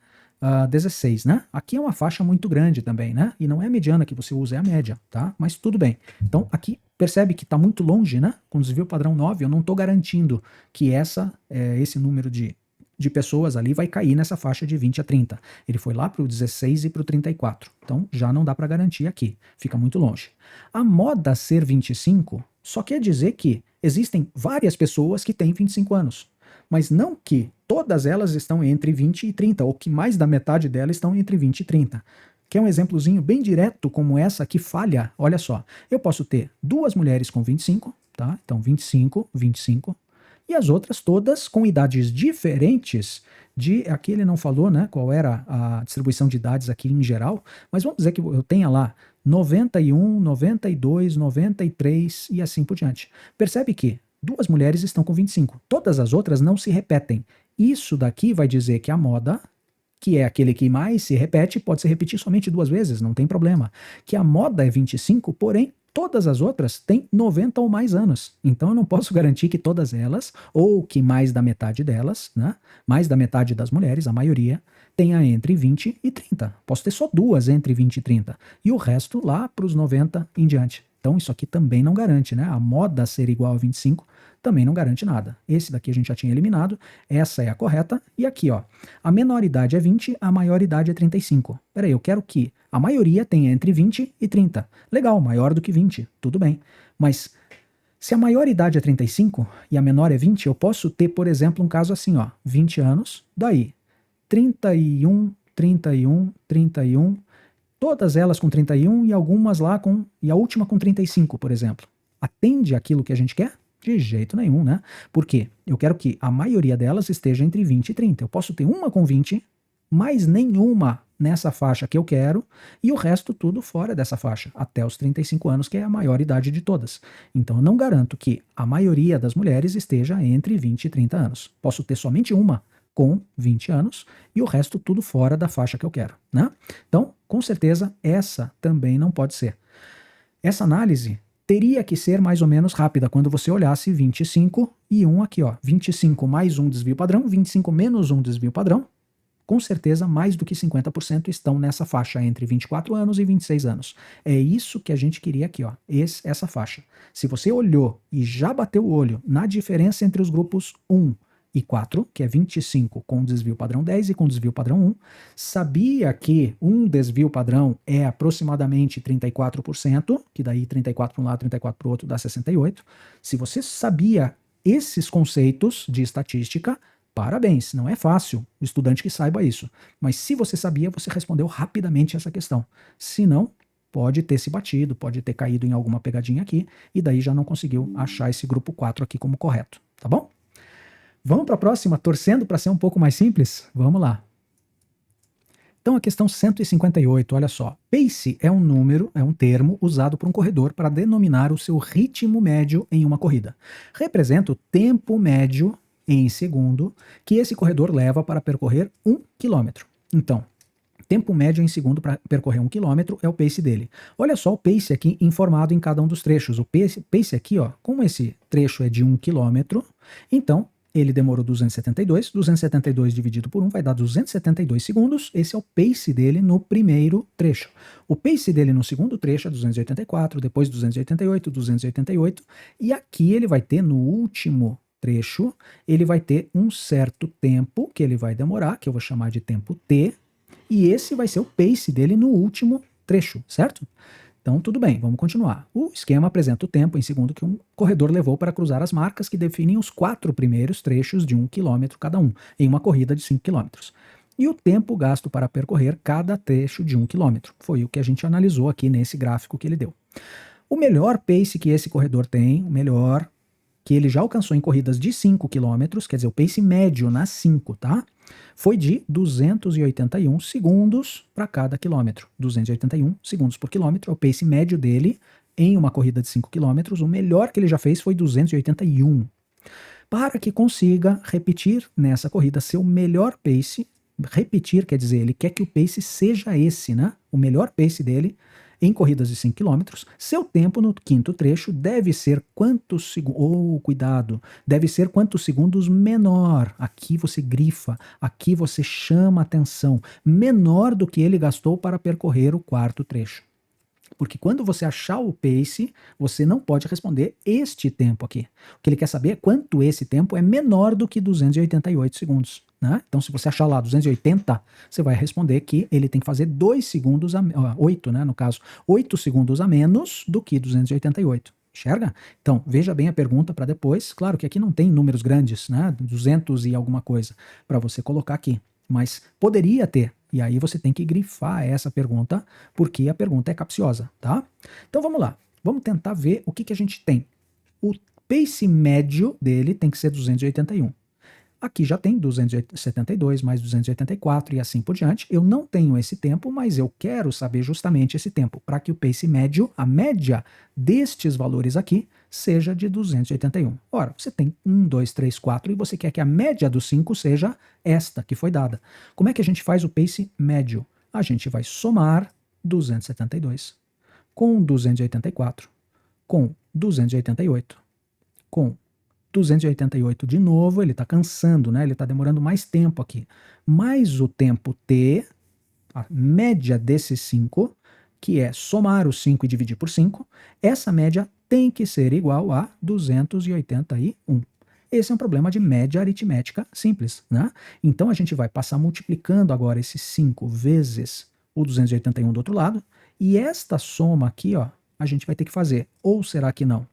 16, né? Aqui é uma faixa muito grande também, né? E não é a mediana que você usa, é a média, tá? Mas tudo bem. Então aqui percebe que está muito longe, né? Com o desvio padrão 9, eu não estou garantindo que esse número de de pessoas ali vai cair nessa faixa de 20 a 30. Ele foi lá para o 16 e para o 34. Então já não dá para garantir aqui, fica muito longe. A moda ser 25 só quer dizer que existem várias pessoas que têm 25 anos, mas não que todas elas estão entre 20 e 30, ou que mais da metade delas estão entre 20 e 30. Quer um exemplozinho bem direto como essa que falha? Olha só, eu posso ter duas mulheres com 25, tá? Então 25, 25, e as outras todas com idades diferentes aqui ele não falou, né, qual era a distribuição de idades aqui em geral, mas vamos dizer que eu tenha lá 91, 92, 93 e assim por diante. Percebe que duas mulheres estão com 25, todas as outras não se repetem. Isso daqui vai dizer que a moda, que é aquele que mais se repete, pode se repetir somente duas vezes, não tem problema. Que a moda é 25, porém, todas as outras têm 90 ou mais anos. Então eu não posso garantir que todas elas, ou que mais da metade delas, né, mais da metade das mulheres, a maioria, tenha entre 20 e 30. Posso ter só duas entre 20 e 30. E o resto lá para os 90 em diante. Então isso aqui também não garante, né? A moda ser igual a 25 também não garante nada. Esse daqui a gente já tinha eliminado, essa é a correta. E aqui, ó, a menoridade é 20, a maioridade é 35. Peraí, eu quero que a maioria tenha entre 20 e 30. Legal, maior do que 20, tudo bem. Mas se a maioridade é 35 e a menor é 20, eu posso ter, por exemplo, um caso assim, ó, 20 anos, daí 31, 31, 31, todas elas com 31 e algumas lá e a última com 35, por exemplo. Atende aquilo que a gente quer? De jeito nenhum, né? Por quê? Eu quero que a maioria delas esteja entre 20 e 30. Eu posso ter uma com 20, mais nenhuma nessa faixa que eu quero, e o resto tudo fora dessa faixa, até os 35 anos, que é a maior idade de todas. Então eu não garanto que a maioria das mulheres esteja entre 20 e 30 anos. Posso ter somente uma com 20 anos e o resto tudo fora da faixa que eu quero, né? Então, com certeza, essa também não pode ser. Essa análise teria que ser mais ou menos rápida quando você olhasse 25 e 1 aqui, ó, 25 mais um desvio padrão, 25 menos um desvio padrão, com certeza mais do que 50% estão nessa faixa entre 24 anos e 26 anos. É isso que a gente queria aqui, ó, essa faixa. Se você olhou e já bateu o olho na diferença entre os grupos 1 e 4, que é 25 com desvio padrão 10 e com desvio padrão 1, sabia que um desvio padrão é aproximadamente 34%, que daí 34 para um lado, 34 para o outro dá 68. Se você sabia esses conceitos de estatística, parabéns, não é fácil o estudante que saiba isso. Mas se você sabia, você respondeu rapidamente essa questão. Se não, pode ter se batido, pode ter caído em alguma pegadinha aqui, e daí já não conseguiu achar esse grupo 4 aqui como correto, tá bom? Vamos para a próxima, torcendo para ser um pouco mais simples? Vamos lá. Então a questão 158, olha só. Pace é um número, é um termo usado por um corredor para denominar o seu ritmo médio em uma corrida. Representa o tempo médio em segundo que esse corredor leva para percorrer 1 quilômetro. Então, tempo médio em segundo para percorrer 1 quilômetro é o pace dele. Olha só o pace aqui informado em cada um dos trechos. O pace aqui, ó, como esse trecho é de 1 quilômetro, então ele demorou 272, 272 dividido por 1 vai dar 272 segundos, esse é o pace dele no primeiro trecho. O pace dele no segundo trecho é 284, depois 288, 288, e aqui ele vai ter no último trecho, ele vai ter um certo tempo que ele vai demorar, que eu vou chamar de tempo T, e esse vai ser o pace dele no último trecho, certo? Então, tudo bem, vamos continuar. O esquema apresenta o tempo em segundo que um corredor levou para cruzar as marcas que definem os 4 primeiros trechos de 1 quilômetro cada um, em uma corrida de 5 quilômetros. E o tempo gasto para percorrer cada trecho de 1 quilômetro. Foi o que a gente analisou aqui nesse gráfico que ele deu. O melhor pace que esse corredor tem, o melhor que ele já alcançou em corridas de 5 km, quer dizer, o pace médio nas 5, tá? Foi de 281 segundos para cada quilômetro. 281 segundos por quilômetro é o pace médio dele em uma corrida de 5 km. O melhor que ele já fez foi 281. Para que consiga repetir nessa corrida seu melhor pace, repetir quer dizer, ele quer que o pace seja esse, né? O melhor pace dele em corridas de 5 km, seu tempo no quinto trecho deve ser quantos segundos, cuidado, deve ser quantos segundos menor, aqui você grifa, aqui você chama atenção, menor do que ele gastou para percorrer o quarto trecho. Porque quando você achar o pace, você não pode responder este tempo aqui. O que ele quer saber é quanto esse tempo é menor do que 288 segundos. Né? Então, se você achar lá 280, você vai responder que ele tem que fazer 2 segundos, 8, né, no caso, 8 segundos a menos do que 288. Enxerga? Então, veja bem a pergunta para depois. Claro que aqui não tem números grandes, né, 200 e alguma coisa, para você colocar aqui. Mas poderia ter. E aí você tem que grifar essa pergunta, porque a pergunta é capciosa, tá? Então vamos lá. Vamos tentar ver o que a gente tem. O pace médio dele tem que ser 281. Aqui já tem 272 mais 284 e assim por diante. Eu não tenho esse tempo, mas eu quero saber justamente esse tempo, para que o pace médio, a média destes valores aqui, seja de 281. Ora, você tem 1, 2, 3, 4 e você quer que a média dos 5 seja esta que foi dada. Como é que a gente faz o pace médio? A gente vai somar 272 com 284, com 288, com 288 de novo, ele está cansando, né? Ele está demorando mais tempo aqui. Mais o tempo t, a média desses 5, que é somar os 5 e dividir por 5, essa média tem que ser igual a 281. Esse é um problema de média aritmética simples, né? Então a gente vai passar multiplicando agora esses 5 vezes o 281 do outro lado, e esta soma aqui, ó, a gente vai ter que fazer. Ou será que não?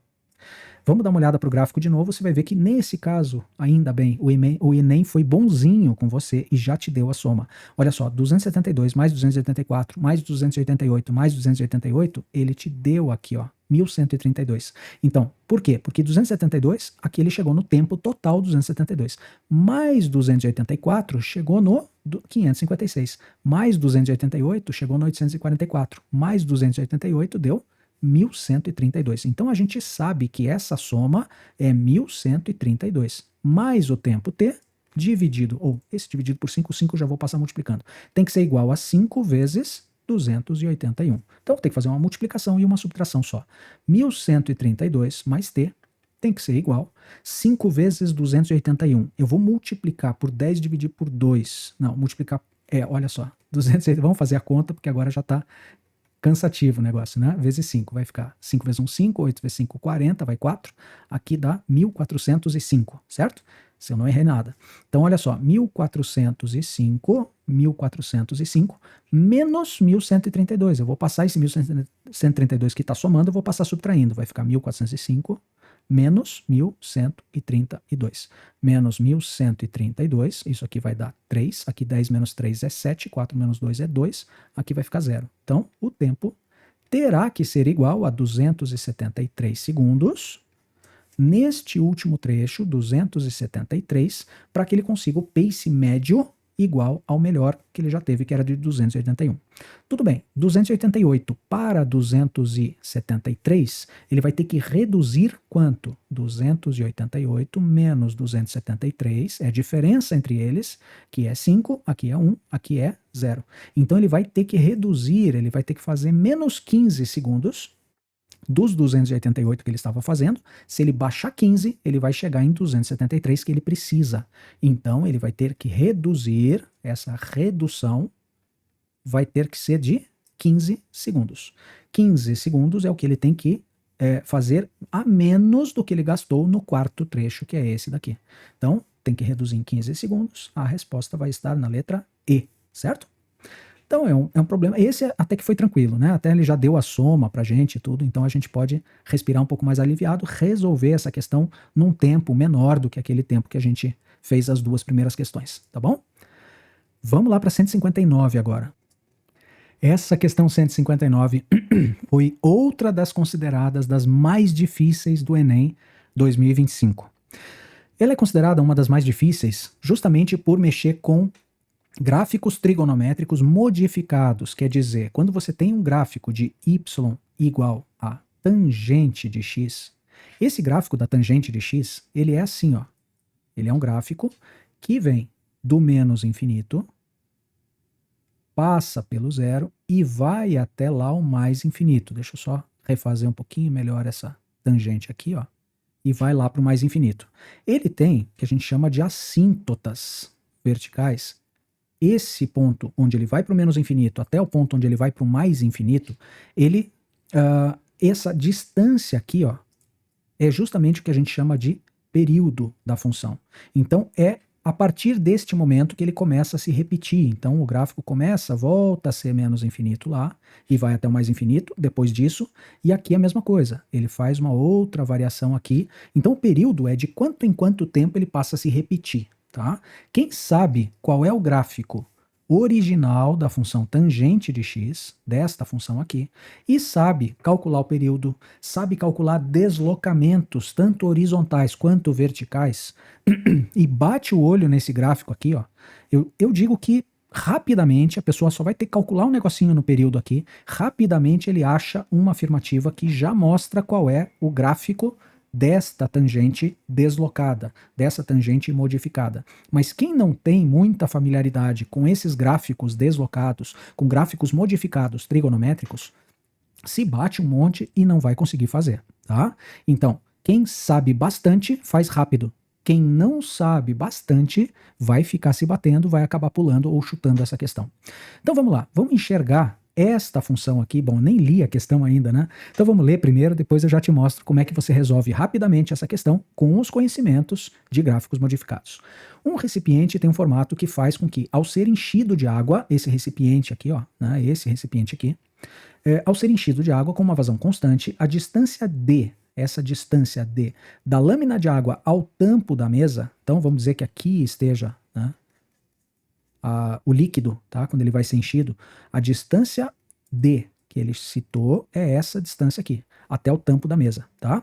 Vamos dar uma olhada para o gráfico de novo, você vai ver que nesse caso, ainda bem, o Enem foi bonzinho com você e já te deu a soma. Olha só, 272 mais 284 mais 288 mais 288, ele te deu aqui, ó, 1132. Então, por quê? Porque 272, aqui ele chegou no tempo total 272. Mais 284 chegou no 556. Mais 288 chegou no 844. Mais 288 deu 1132. Então a gente sabe que essa soma é 1132, mais o tempo t dividido, ou esse dividido por 5, 5 já vou passar multiplicando. Tem que ser igual a 5 vezes 281. Então tem que fazer uma multiplicação e uma subtração só. 1132 mais t tem que ser igual 5 vezes 281. Eu vou multiplicar por 10 dividir por 2. Não, multiplicar, olha só, 280, vamos fazer a conta porque agora já está cansativo o negócio, né? Vezes 5, vai ficar 5 vezes 1, 5, 8 vezes 5, 40, vai 4. Aqui dá 1405, certo? Se eu não errei nada. Então, olha só, 1405 menos 1132. Eu vou passar esse 1132 que está somando, eu vou passar subtraindo. Vai ficar 1405 menos 1132. Menos 1132, isso aqui vai dar 3. Aqui 10 menos 3 é 7, 4 menos 2 é 2. Aqui vai ficar 0. Então, o tempo terá que ser igual a 273 segundos neste último trecho, 273, para que ele consiga o pace médio igual ao melhor que ele já teve, que era de 281. Tudo bem, 288 para 273, ele vai ter que reduzir quanto? 288 menos 273, é a diferença entre eles, que é 5, aqui é 1, aqui é 0. Então ele vai ter que reduzir, ele vai ter que fazer menos 15 segundos, dos 288 que ele estava fazendo. Se ele baixar 15, ele vai chegar em 273 que ele precisa. Então, ele vai ter que reduzir, essa redução vai ter que ser de 15 segundos. 15 segundos é o que ele tem que fazer a menos do que ele gastou no quarto trecho, que é esse daqui. Então, tem que reduzir em 15 segundos, a resposta vai estar na letra E, certo? Então é um problema. Esse até que foi tranquilo, né? Até ele já deu a soma pra gente e tudo, então a gente pode respirar um pouco mais aliviado, resolver essa questão num tempo menor do que aquele tempo que a gente fez as duas primeiras questões, tá bom? Vamos lá para 159 agora. Essa questão 159 foi outra das consideradas das mais difíceis do Enem 2025. Ela é considerada uma das mais difíceis justamente por mexer com gráficos trigonométricos modificados, quer dizer, quando você tem um gráfico de y igual a tangente de x, esse gráfico da tangente de x, ele é assim, ó. Ele é um gráfico que vem do menos infinito, passa pelo zero e vai até lá o mais infinito. Deixa eu só refazer um pouquinho melhor essa tangente aqui, ó. E vai lá para o mais infinito. Ele tem, que a gente chama de assíntotas verticais. Esse ponto onde ele vai para o menos infinito até o ponto onde ele vai para o mais infinito, ele essa distância aqui, ó, é justamente o que a gente chama de período da função. Então, é a partir deste momento que ele começa a se repetir. Então, o gráfico começa, volta a ser menos infinito lá, e vai até o mais infinito depois disso, e aqui é a mesma coisa. Ele faz uma outra variação aqui. Então, o período é de quanto em quanto tempo ele passa a se repetir, tá? Quem sabe qual é o gráfico original da função tangente de x, desta função aqui, e sabe calcular o período, sabe calcular deslocamentos, tanto horizontais quanto verticais, e bate o olho nesse gráfico aqui, ó, eu digo que rapidamente a pessoa só vai ter que calcular um negocinho no período aqui, rapidamente ele acha uma afirmativa que já mostra qual é o gráfico desta tangente deslocada, dessa tangente modificada. Mas quem não tem muita familiaridade com esses gráficos deslocados, com gráficos modificados trigonométricos, se bate um monte e não vai conseguir fazer, tá? Então, quem sabe bastante, faz rápido. Quem não sabe bastante, vai ficar se batendo, vai acabar pulando ou chutando essa questão. Então vamos lá, vamos enxergar esta função aqui. Bom, nem li a questão ainda, né? Então vamos ler primeiro, depois eu já te mostro como é que você resolve rapidamente essa questão com os conhecimentos de gráficos modificados. Um recipiente tem um formato que faz com que, ao ser enchido de água, esse recipiente aqui, ó, né, esse recipiente aqui, ao ser enchido de água com uma vazão constante, a distância D, essa distância D, da lâmina de água ao tampo da mesa, então vamos dizer que aqui esteja, né, o líquido, tá, quando ele vai ser enchido, a distância D que ele citou é essa distância aqui, até o tampo da mesa, tá?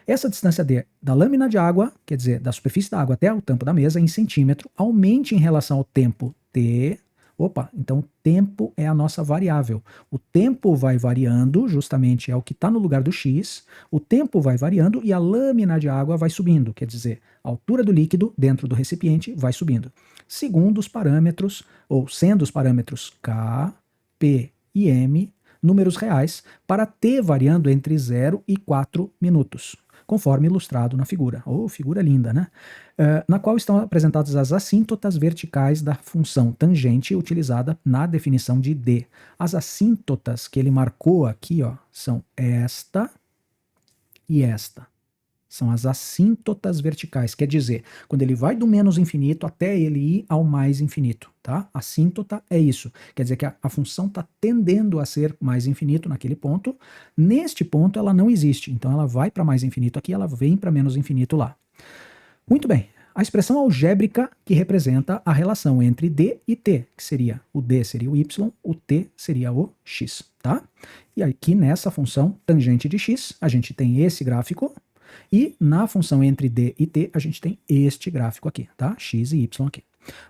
Essa distância D da lâmina de água, quer dizer, da superfície da água até o tampo da mesa, em centímetro, aumente em relação ao tempo T. Opa, então tempo é a nossa variável. O tempo vai variando, justamente é o que está no lugar do x, o tempo vai variando e a lâmina de água vai subindo, quer dizer, a altura do líquido dentro do recipiente vai subindo. Segundo os parâmetros, ou sendo os parâmetros K, P e M, números reais, para t variando entre 0 e 4 minutos, conforme ilustrado na figura. Oh, figura linda, né? Na qual estão apresentadas as assíntotas verticais da função tangente utilizada na definição de D. As assíntotas que ele marcou aqui, ó, são esta e esta. São as assíntotas verticais, quer dizer, quando ele vai do menos infinito até ele ir ao mais infinito, tá? Assíntota é isso, quer dizer que a função está tendendo a ser mais infinito naquele ponto, neste ponto ela não existe, então ela vai para mais infinito aqui, ela vem para menos infinito lá. Muito bem, a expressão algébrica que representa a relação entre D e T, que seria o D seria o Y, o T seria o X, tá? E aqui nessa função tangente de X, a gente tem esse gráfico, e na função entre D e T, a gente tem este gráfico aqui, tá? X e Y aqui.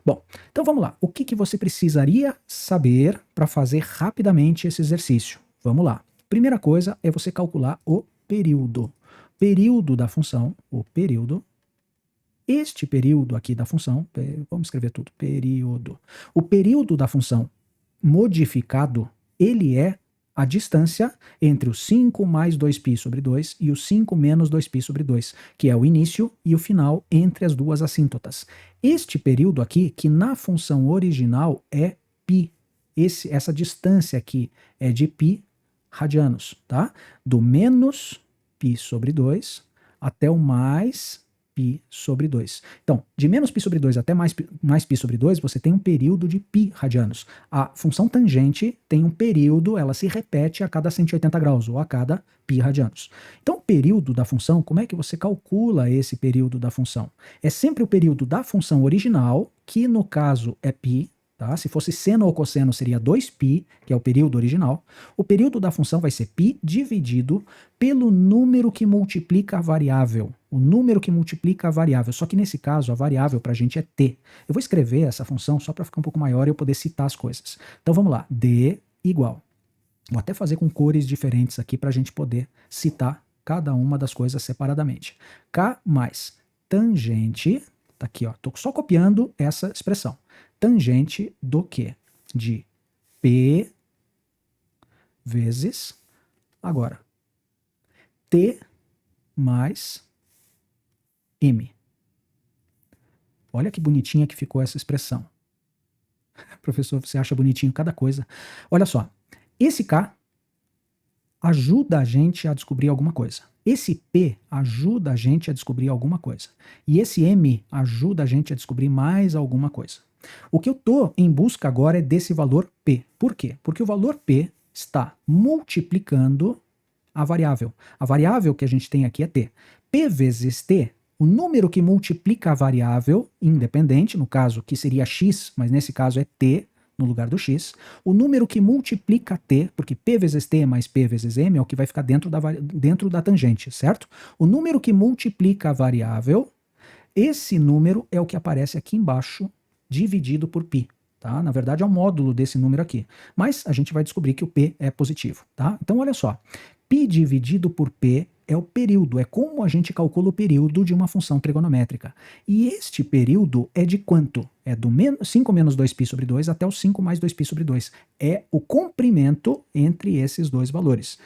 Bom, então vamos lá. O que você precisaria saber para fazer rapidamente esse exercício? Vamos lá. Primeira coisa é você calcular o período. Período da função, o período. Este período aqui da função, vamos escrever tudo, período. O período da função modificado, ele é a distância entre o 5 mais 2π sobre 2 e o 5 menos 2π sobre 2, que é o início e o final entre as duas assíntotas. Este período aqui, que na função original é π, essa distância aqui é de π radianos, tá? Do menos π sobre 2 até o mais π sobre 2. Então, de menos π sobre 2 até mais π sobre 2, você tem um período de π radianos. A função tangente tem um período, ela se repete a cada 180 graus, ou a cada π radianos. Então, o período da função, como é que você calcula esse período da função? É sempre o período da função original, que no caso é π, tá? Se fosse seno ou cosseno, seria 2π, que é o período original. O período da função vai ser π dividido pelo número que multiplica a variável. O número que multiplica a variável. Só que nesse caso, a variável para a gente é t. Eu vou escrever essa função só para ficar um pouco maior e eu poder citar as coisas. Então vamos lá. D igual. Vou até fazer com cores diferentes aqui para a gente poder citar cada uma das coisas separadamente. K mais tangente, tá aqui, ó. Tô só copiando essa expressão. Tangente do quê? De P vezes, agora, T mais M. Olha que bonitinha que ficou essa expressão. Professor, você acha bonitinho cada coisa. Olha só, esse K ajuda a gente a descobrir alguma coisa. Esse P ajuda a gente a descobrir alguma coisa. E esse M ajuda a gente a descobrir mais alguma coisa. O que eu estou em busca agora é desse valor P. Por quê? Porque o valor P está multiplicando a variável. A variável que a gente tem aqui é T. P vezes T, o número que multiplica a variável independente, no caso que seria X, mas nesse caso é T, no lugar do x, o número que multiplica t, porque p vezes t mais p vezes m é o que vai ficar dentro da tangente, certo? O número que multiplica a variável, esse número é o que aparece aqui embaixo, dividido por π. Tá? Na verdade é o módulo desse número aqui, mas a gente vai descobrir que o p é positivo. Tá? Então olha só, π dividido por p é o período, é como a gente calcula o período de uma função trigonométrica. E este período é de quanto? É do 5 menos 2π sobre 2 até o 5 mais 2π sobre 2. É o comprimento entre esses dois valores.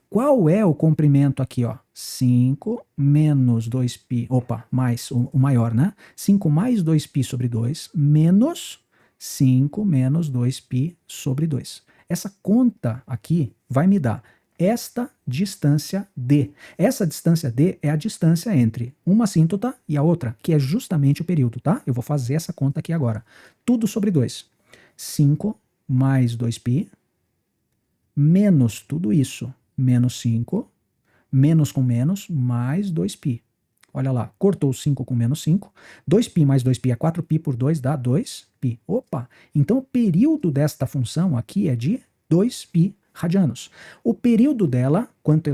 Qual é o comprimento aqui? Ó? 5 menos 2π, mais o maior, né? 5 mais 2π sobre 2 menos 5 menos 2π sobre 2. Essa conta aqui vai me dar esta distância D. Essa distância D é a distância entre uma assíntota e a outra, que é justamente o período, tá? Eu vou fazer essa conta aqui agora. Tudo sobre 2. 5 mais 2π, menos tudo isso, menos 5, menos com menos, mais 2π. Olha lá, cortou 5 com menos 5. 2π mais 2π é 4π por 2, dá 2π. Opa! Então o período desta função aqui é de 2π radianos. O período dela, quanto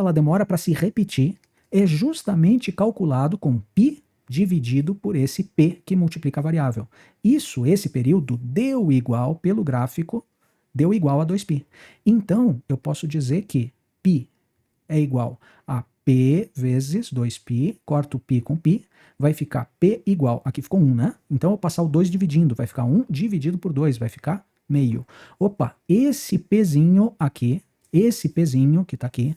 ela demora para se repetir, é justamente calculado com π dividido por esse p que multiplica a variável. Esse período deu igual, pelo gráfico, deu igual a 2π. Então, eu posso dizer que π é igual a p vezes 2π, corto π com π, vai ficar p igual, aqui ficou 1, né? Então, eu vou passar o 2 dividindo, vai ficar 1 dividido por 2, vai ficar meio. Opa, esse pezinho aqui, esse pezinho que está aqui,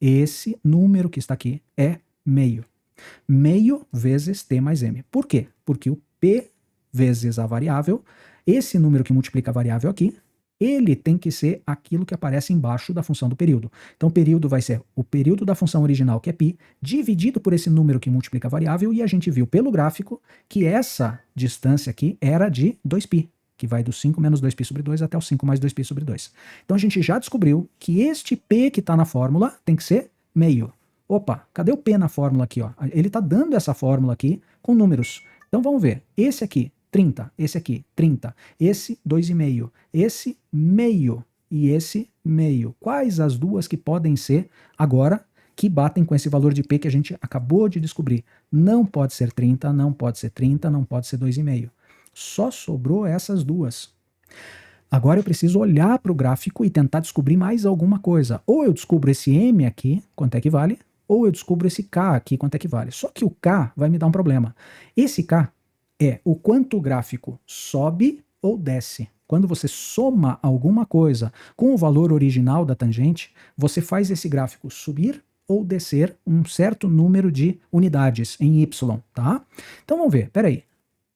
esse número que está aqui é meio. Meio vezes t mais m. Por quê? Porque o p vezes a variável, esse número que multiplica a variável aqui, ele tem que ser aquilo que aparece embaixo da função do período. Então o período vai ser o período da função original, que é π, dividido por esse número que multiplica a variável, e a gente viu pelo gráfico que essa distância aqui era de 2π. Que vai do 5 menos 2π sobre 2 até o 5 mais 2π sobre 2. Então a gente já descobriu que este P que está na fórmula tem que ser meio. Opa, cadê o P na fórmula aqui? Ó? Ele está dando essa fórmula aqui com números. Então vamos ver. Esse aqui, 30. Esse aqui, 30. Esse, 2,5. Esse, meio. E esse, meio. Quais as duas que podem ser agora que batem com esse valor de P que a gente acabou de descobrir? Não pode ser 30, não pode ser 30, não pode ser 2,5. Só sobrou essas duas. Agora eu preciso olhar para o gráfico e tentar descobrir mais alguma coisa. Ou eu descubro esse M aqui, quanto é que vale, ou eu descubro esse K aqui, quanto é que vale. Só que o K vai me dar um problema. Esse K é o quanto o gráfico sobe ou desce. Quando você soma alguma coisa com o valor original da tangente, você faz esse gráfico subir ou descer um certo número de unidades em Y, tá? Então vamos ver, peraí.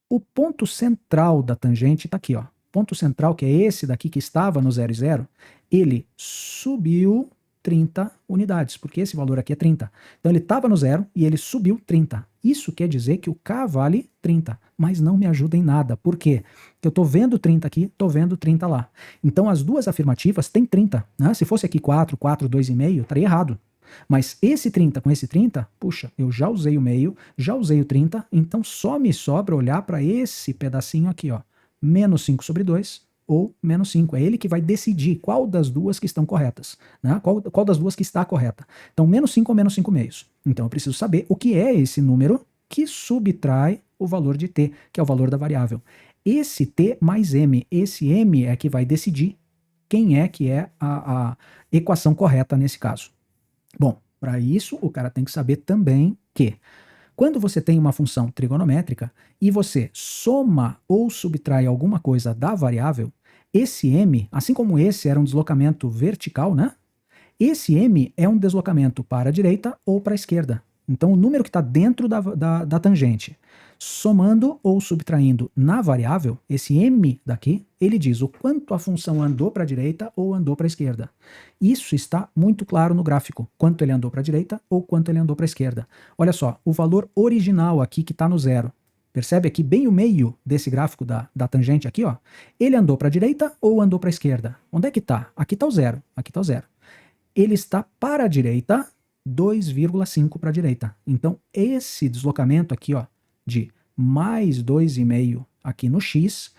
O ponto central da tangente está aqui, ó. Ponto central, que é esse daqui que estava no 0 e 0, ele subiu 30 unidades, porque esse valor aqui é 30. Então ele estava no 0 e ele subiu 30. Isso quer dizer que o K vale 30, mas não me ajuda em nada. Por quê? Porque eu estou vendo 30 aqui, estou vendo 30 lá. Então as duas afirmativas têm 30. Né? Se fosse aqui 4, 4, 2,5, estaria errado. Mas esse 30 com esse 30, puxa, eu já usei o meio, já usei o 30, então só me sobra olhar para esse pedacinho aqui, ó, menos 5 sobre 2 ou menos 5. É ele que vai decidir qual das duas que estão corretas, né? Qual das duas que está correta. Então, menos 5 ou menos 5 meios. Então, eu preciso saber o que é esse número que subtrai o valor de t, que é o valor da variável. Esse t mais m, esse m é que vai decidir quem é que é a equação correta nesse caso. Bom, para isso o cara tem que saber também que quando você tem uma função trigonométrica e você soma ou subtrai alguma coisa da variável, esse m, assim como esse era um deslocamento vertical, né? Esse m é um deslocamento para a direita ou para a esquerda. Então, o número que está dentro da tangente, somando ou subtraindo na variável, esse m daqui, ele diz o quanto a função andou para a direita ou andou para a esquerda. Isso está muito claro no gráfico, quanto ele andou para a direita ou quanto ele andou para a esquerda. Olha só, o valor original aqui que está no zero. Percebe aqui bem o meio desse gráfico da tangente aqui, ó. Ele andou para a direita ou andou para a esquerda? Onde é que está? Aqui está o zero, aqui está o zero. Ele está para a direita, 2,5 para a direita. Então, esse deslocamento aqui, ó, de mais 2,5 aqui no x,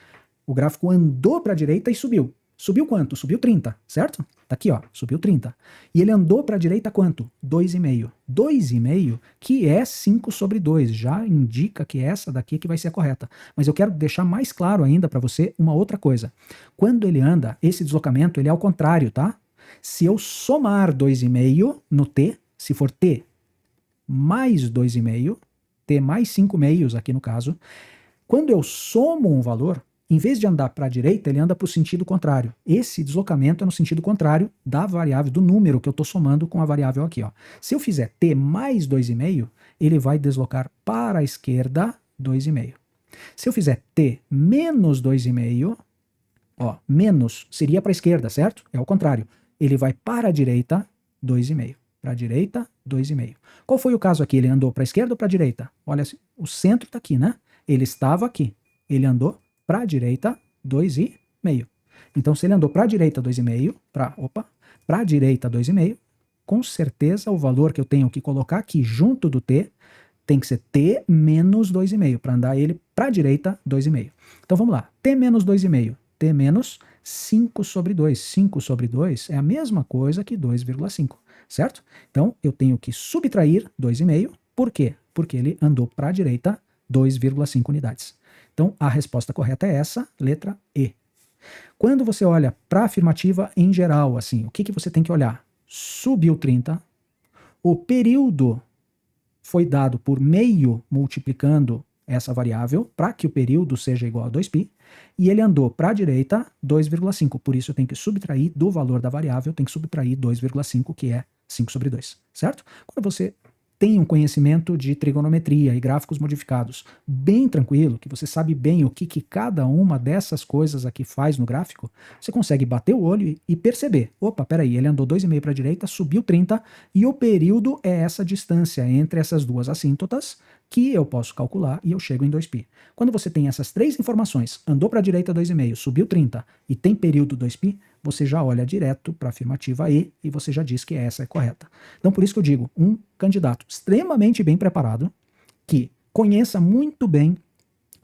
o gráfico andou para a direita e subiu. Subiu quanto? Subiu 30, certo? Tá aqui, ó, subiu 30. E ele andou para a direita quanto? 2,5. 2,5, que é 5 sobre 2, já indica que essa daqui que vai ser a correta. Mas eu quero deixar mais claro ainda para você uma outra coisa. Quando ele anda, esse deslocamento, ele é ao contrário, tá? Se eu somar 2,5 no t, se for t mais 2,5, t mais 5 meios aqui no caso, quando eu somo um valor, em vez de andar para a direita, ele anda para o sentido contrário. Esse deslocamento é no sentido contrário da variável, do número que eu estou somando com a variável aqui. Ó. Se eu fizer t mais 2,5, ele vai deslocar para a esquerda 2,5. Se eu fizer t menos 2,5, ó, menos seria para a esquerda, certo? É o contrário. Ele vai para a direita 2,5. Para a direita, 2,5. Qual foi o caso aqui? Ele andou para a esquerda ou para a direita? Olha, o centro está aqui, né? Ele estava aqui. Ele andou para a direita, 2,5. Então, se ele andou para a direita, 2,5, para a direita, 2,5, com certeza o valor que eu tenho que colocar aqui junto do t tem que ser t menos 2,5, para andar ele para a direita, 2,5. Então, vamos lá. T menos 2,5. T menos 5 sobre 2. 5 sobre 2 é a mesma coisa que 2,5, certo? Então, eu tenho que subtrair 2,5. Por quê? Porque ele andou para a direita 2,5 unidades. Então, a resposta correta é essa, letra E. Quando você olha para a afirmativa em geral, assim, o que você tem que olhar? Subiu 30, o período foi dado por meio multiplicando essa variável para que o período seja igual a 2π, e ele andou para a direita 2,5, por isso eu tenho que subtrair do valor da variável, eu tenho que subtrair 2,5, que é 5 sobre 2, certo? Quando você tem um conhecimento de trigonometria e gráficos modificados bem tranquilo, que você sabe bem o que cada uma dessas coisas aqui faz no gráfico, você consegue bater o olho e perceber, opa, peraí, ele andou 2,5 para a direita, subiu 30, e o período é essa distância entre essas duas assíntotas, que eu posso calcular e eu chego em 2π. Quando você tem essas três informações, andou para a direita 2,5, subiu 30 e tem período 2π, você já olha direto para a afirmativa E e você já diz que essa é correta. Então, por isso que eu digo, um candidato extremamente bem preparado, que conheça muito bem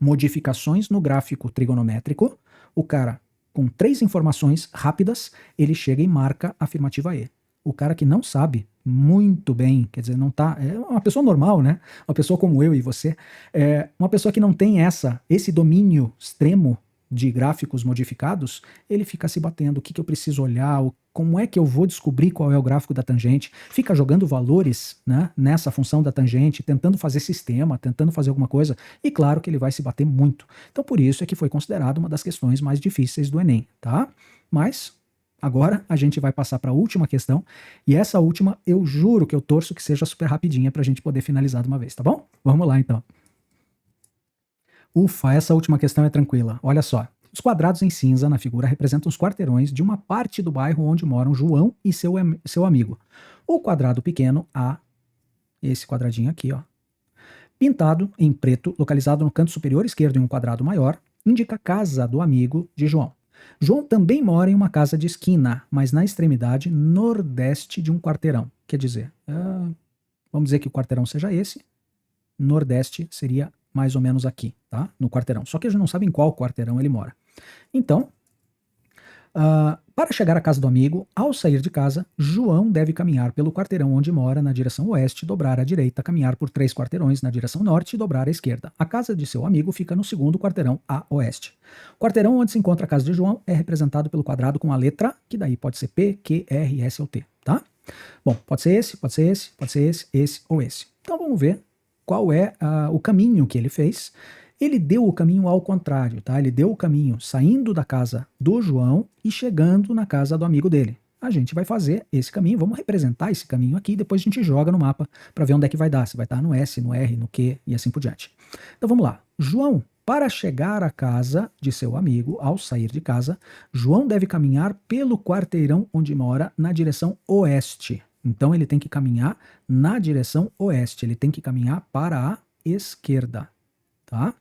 modificações no gráfico trigonométrico, o cara, com 3 informações rápidas, ele chega e marca a afirmativa E. O cara que não sabe muito bem, quer dizer, não tá, é uma pessoa normal, né? Uma pessoa como eu e você, uma pessoa que não tem esse domínio extremo de gráficos modificados, ele fica se batendo, o que eu preciso olhar, como é que eu vou descobrir qual é o gráfico da tangente, fica jogando valores, né, nessa função da tangente, tentando fazer sistema, tentando fazer alguma coisa, e claro que ele vai se bater muito. Então por isso é que foi considerado uma das questões mais difíceis do Enem, tá? Mas agora a gente vai passar para a última questão, e essa última eu juro que eu torço que seja super rapidinha para a gente poder finalizar de uma vez, tá bom? Vamos lá então. Ufa, essa última questão é tranquila. Olha só. Os quadrados em cinza na figura representam os quarteirões de uma parte do bairro onde moram João e seu amigo. O quadrado pequeno A, esse quadradinho aqui, ó, pintado em preto, localizado no canto superior esquerdo em um quadrado maior, indica a casa do amigo de João. João também mora em uma casa de esquina, mas na extremidade nordeste de um quarteirão. Quer dizer, vamos dizer que o quarteirão seja esse, nordeste seria mais ou menos aqui, tá? No quarteirão. Só que a gente não sabe em qual quarteirão ele mora. Então, para chegar à casa do amigo, ao sair de casa, João deve caminhar pelo quarteirão onde mora na direção oeste, dobrar à direita, caminhar por 3 quarteirões na direção norte e dobrar à esquerda. A casa de seu amigo fica no segundo quarteirão a oeste. O quarteirão onde se encontra a casa de João é representado pelo quadrado com a letra, que daí pode ser P, Q, R, S ou T, tá? Bom, pode ser esse, pode ser esse, pode ser esse ou esse. Então vamos ver qual é o caminho que ele fez. Ele deu o caminho ao contrário, tá? Ele deu o caminho saindo da casa do João e chegando na casa do amigo dele. a gente vai fazer esse caminho, vamos representar esse caminho aqui, depois a gente joga no mapa para ver onde é que vai dar, se vai estar no S, no R, no Q e assim por diante. Então vamos lá. João, para chegar à casa de seu amigo, ao sair de casa, João deve caminhar pelo quarteirão onde mora na direção oeste. Então ele tem que caminhar na direção oeste, ele tem que caminhar para a esquerda, tá?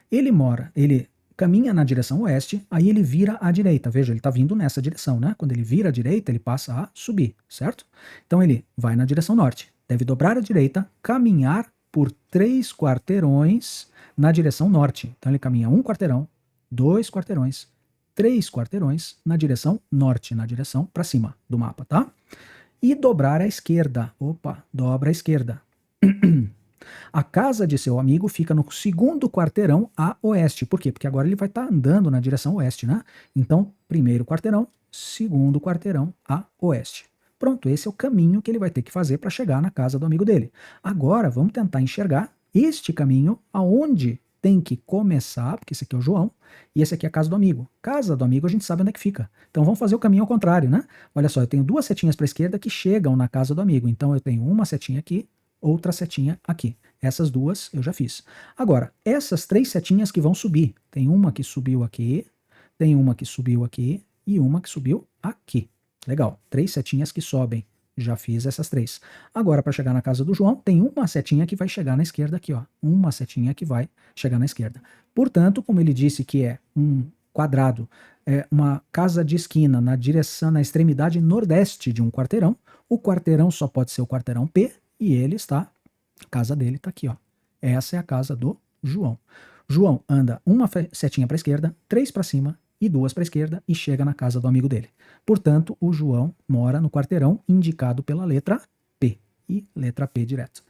Ele caminha na direção oeste, aí ele vira à direita. Veja, ele está vindo nessa direção, né? Quando ele vira à direita, ele passa a subir, certo? Então ele vai na direção norte, deve dobrar à direita, caminhar por 3 quarteirões na direção norte. Então ele caminha 1 quarteirão, 2 quarteirões, 3 quarteirões na direção norte, na direção para cima do mapa, tá? E dobrar à esquerda. Opa, dobra à esquerda. A casa de seu amigo fica no 2º quarteirão a oeste. Por quê? Porque agora ele vai estar andando na direção oeste, né? Então, 1º quarteirão, 2º quarteirão a oeste. Pronto, esse é o caminho que ele vai ter que fazer para chegar na casa do amigo dele. Agora, vamos tentar enxergar este caminho aonde tem que começar, porque esse aqui é o João, e esse aqui é a casa do amigo. Casa do amigo a gente sabe onde é que fica. Então vamos fazer o caminho ao contrário, né? Olha só, eu tenho 2 setinhas para a esquerda que chegam na casa do amigo. Então eu tenho uma setinha aqui, outra setinha aqui. Essas 2 eu já fiz. Agora, essas 3 setinhas que vão subir. Tem uma que subiu aqui, tem uma que subiu aqui e uma que subiu aqui. Legal, 3 setinhas que sobem. Já fiz essas 3. Agora, para chegar na casa do João, tem uma setinha que vai chegar na esquerda aqui, ó. Uma setinha que vai chegar na esquerda. Portanto, como ele disse que é um quadrado, é uma casa de esquina na direção, na extremidade nordeste de um quarteirão, o quarteirão só pode ser o quarteirão P e ele está, a casa dele está aqui, ó. Essa é a casa do João. João anda uma setinha para a esquerda, 3 para cima e 2 para a esquerda e chega na casa do amigo dele. Portanto, o João mora no quarteirão indicado pela letra P. E letra P direto.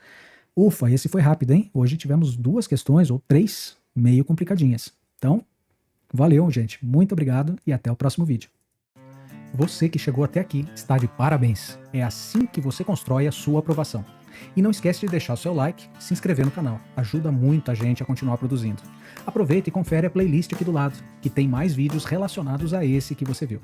Ufa, esse foi rápido, hein? Hoje tivemos 2 questões, ou 3, meio complicadinhas. Então, valeu, gente. Muito obrigado e até o próximo vídeo. Você que chegou até aqui está de parabéns. É assim que você constrói a sua aprovação. E não esquece de deixar o seu like e se inscrever no canal. Ajuda muito a gente a continuar produzindo. Aproveita e confere a playlist aqui do lado, que tem mais vídeos relacionados a esse que você viu.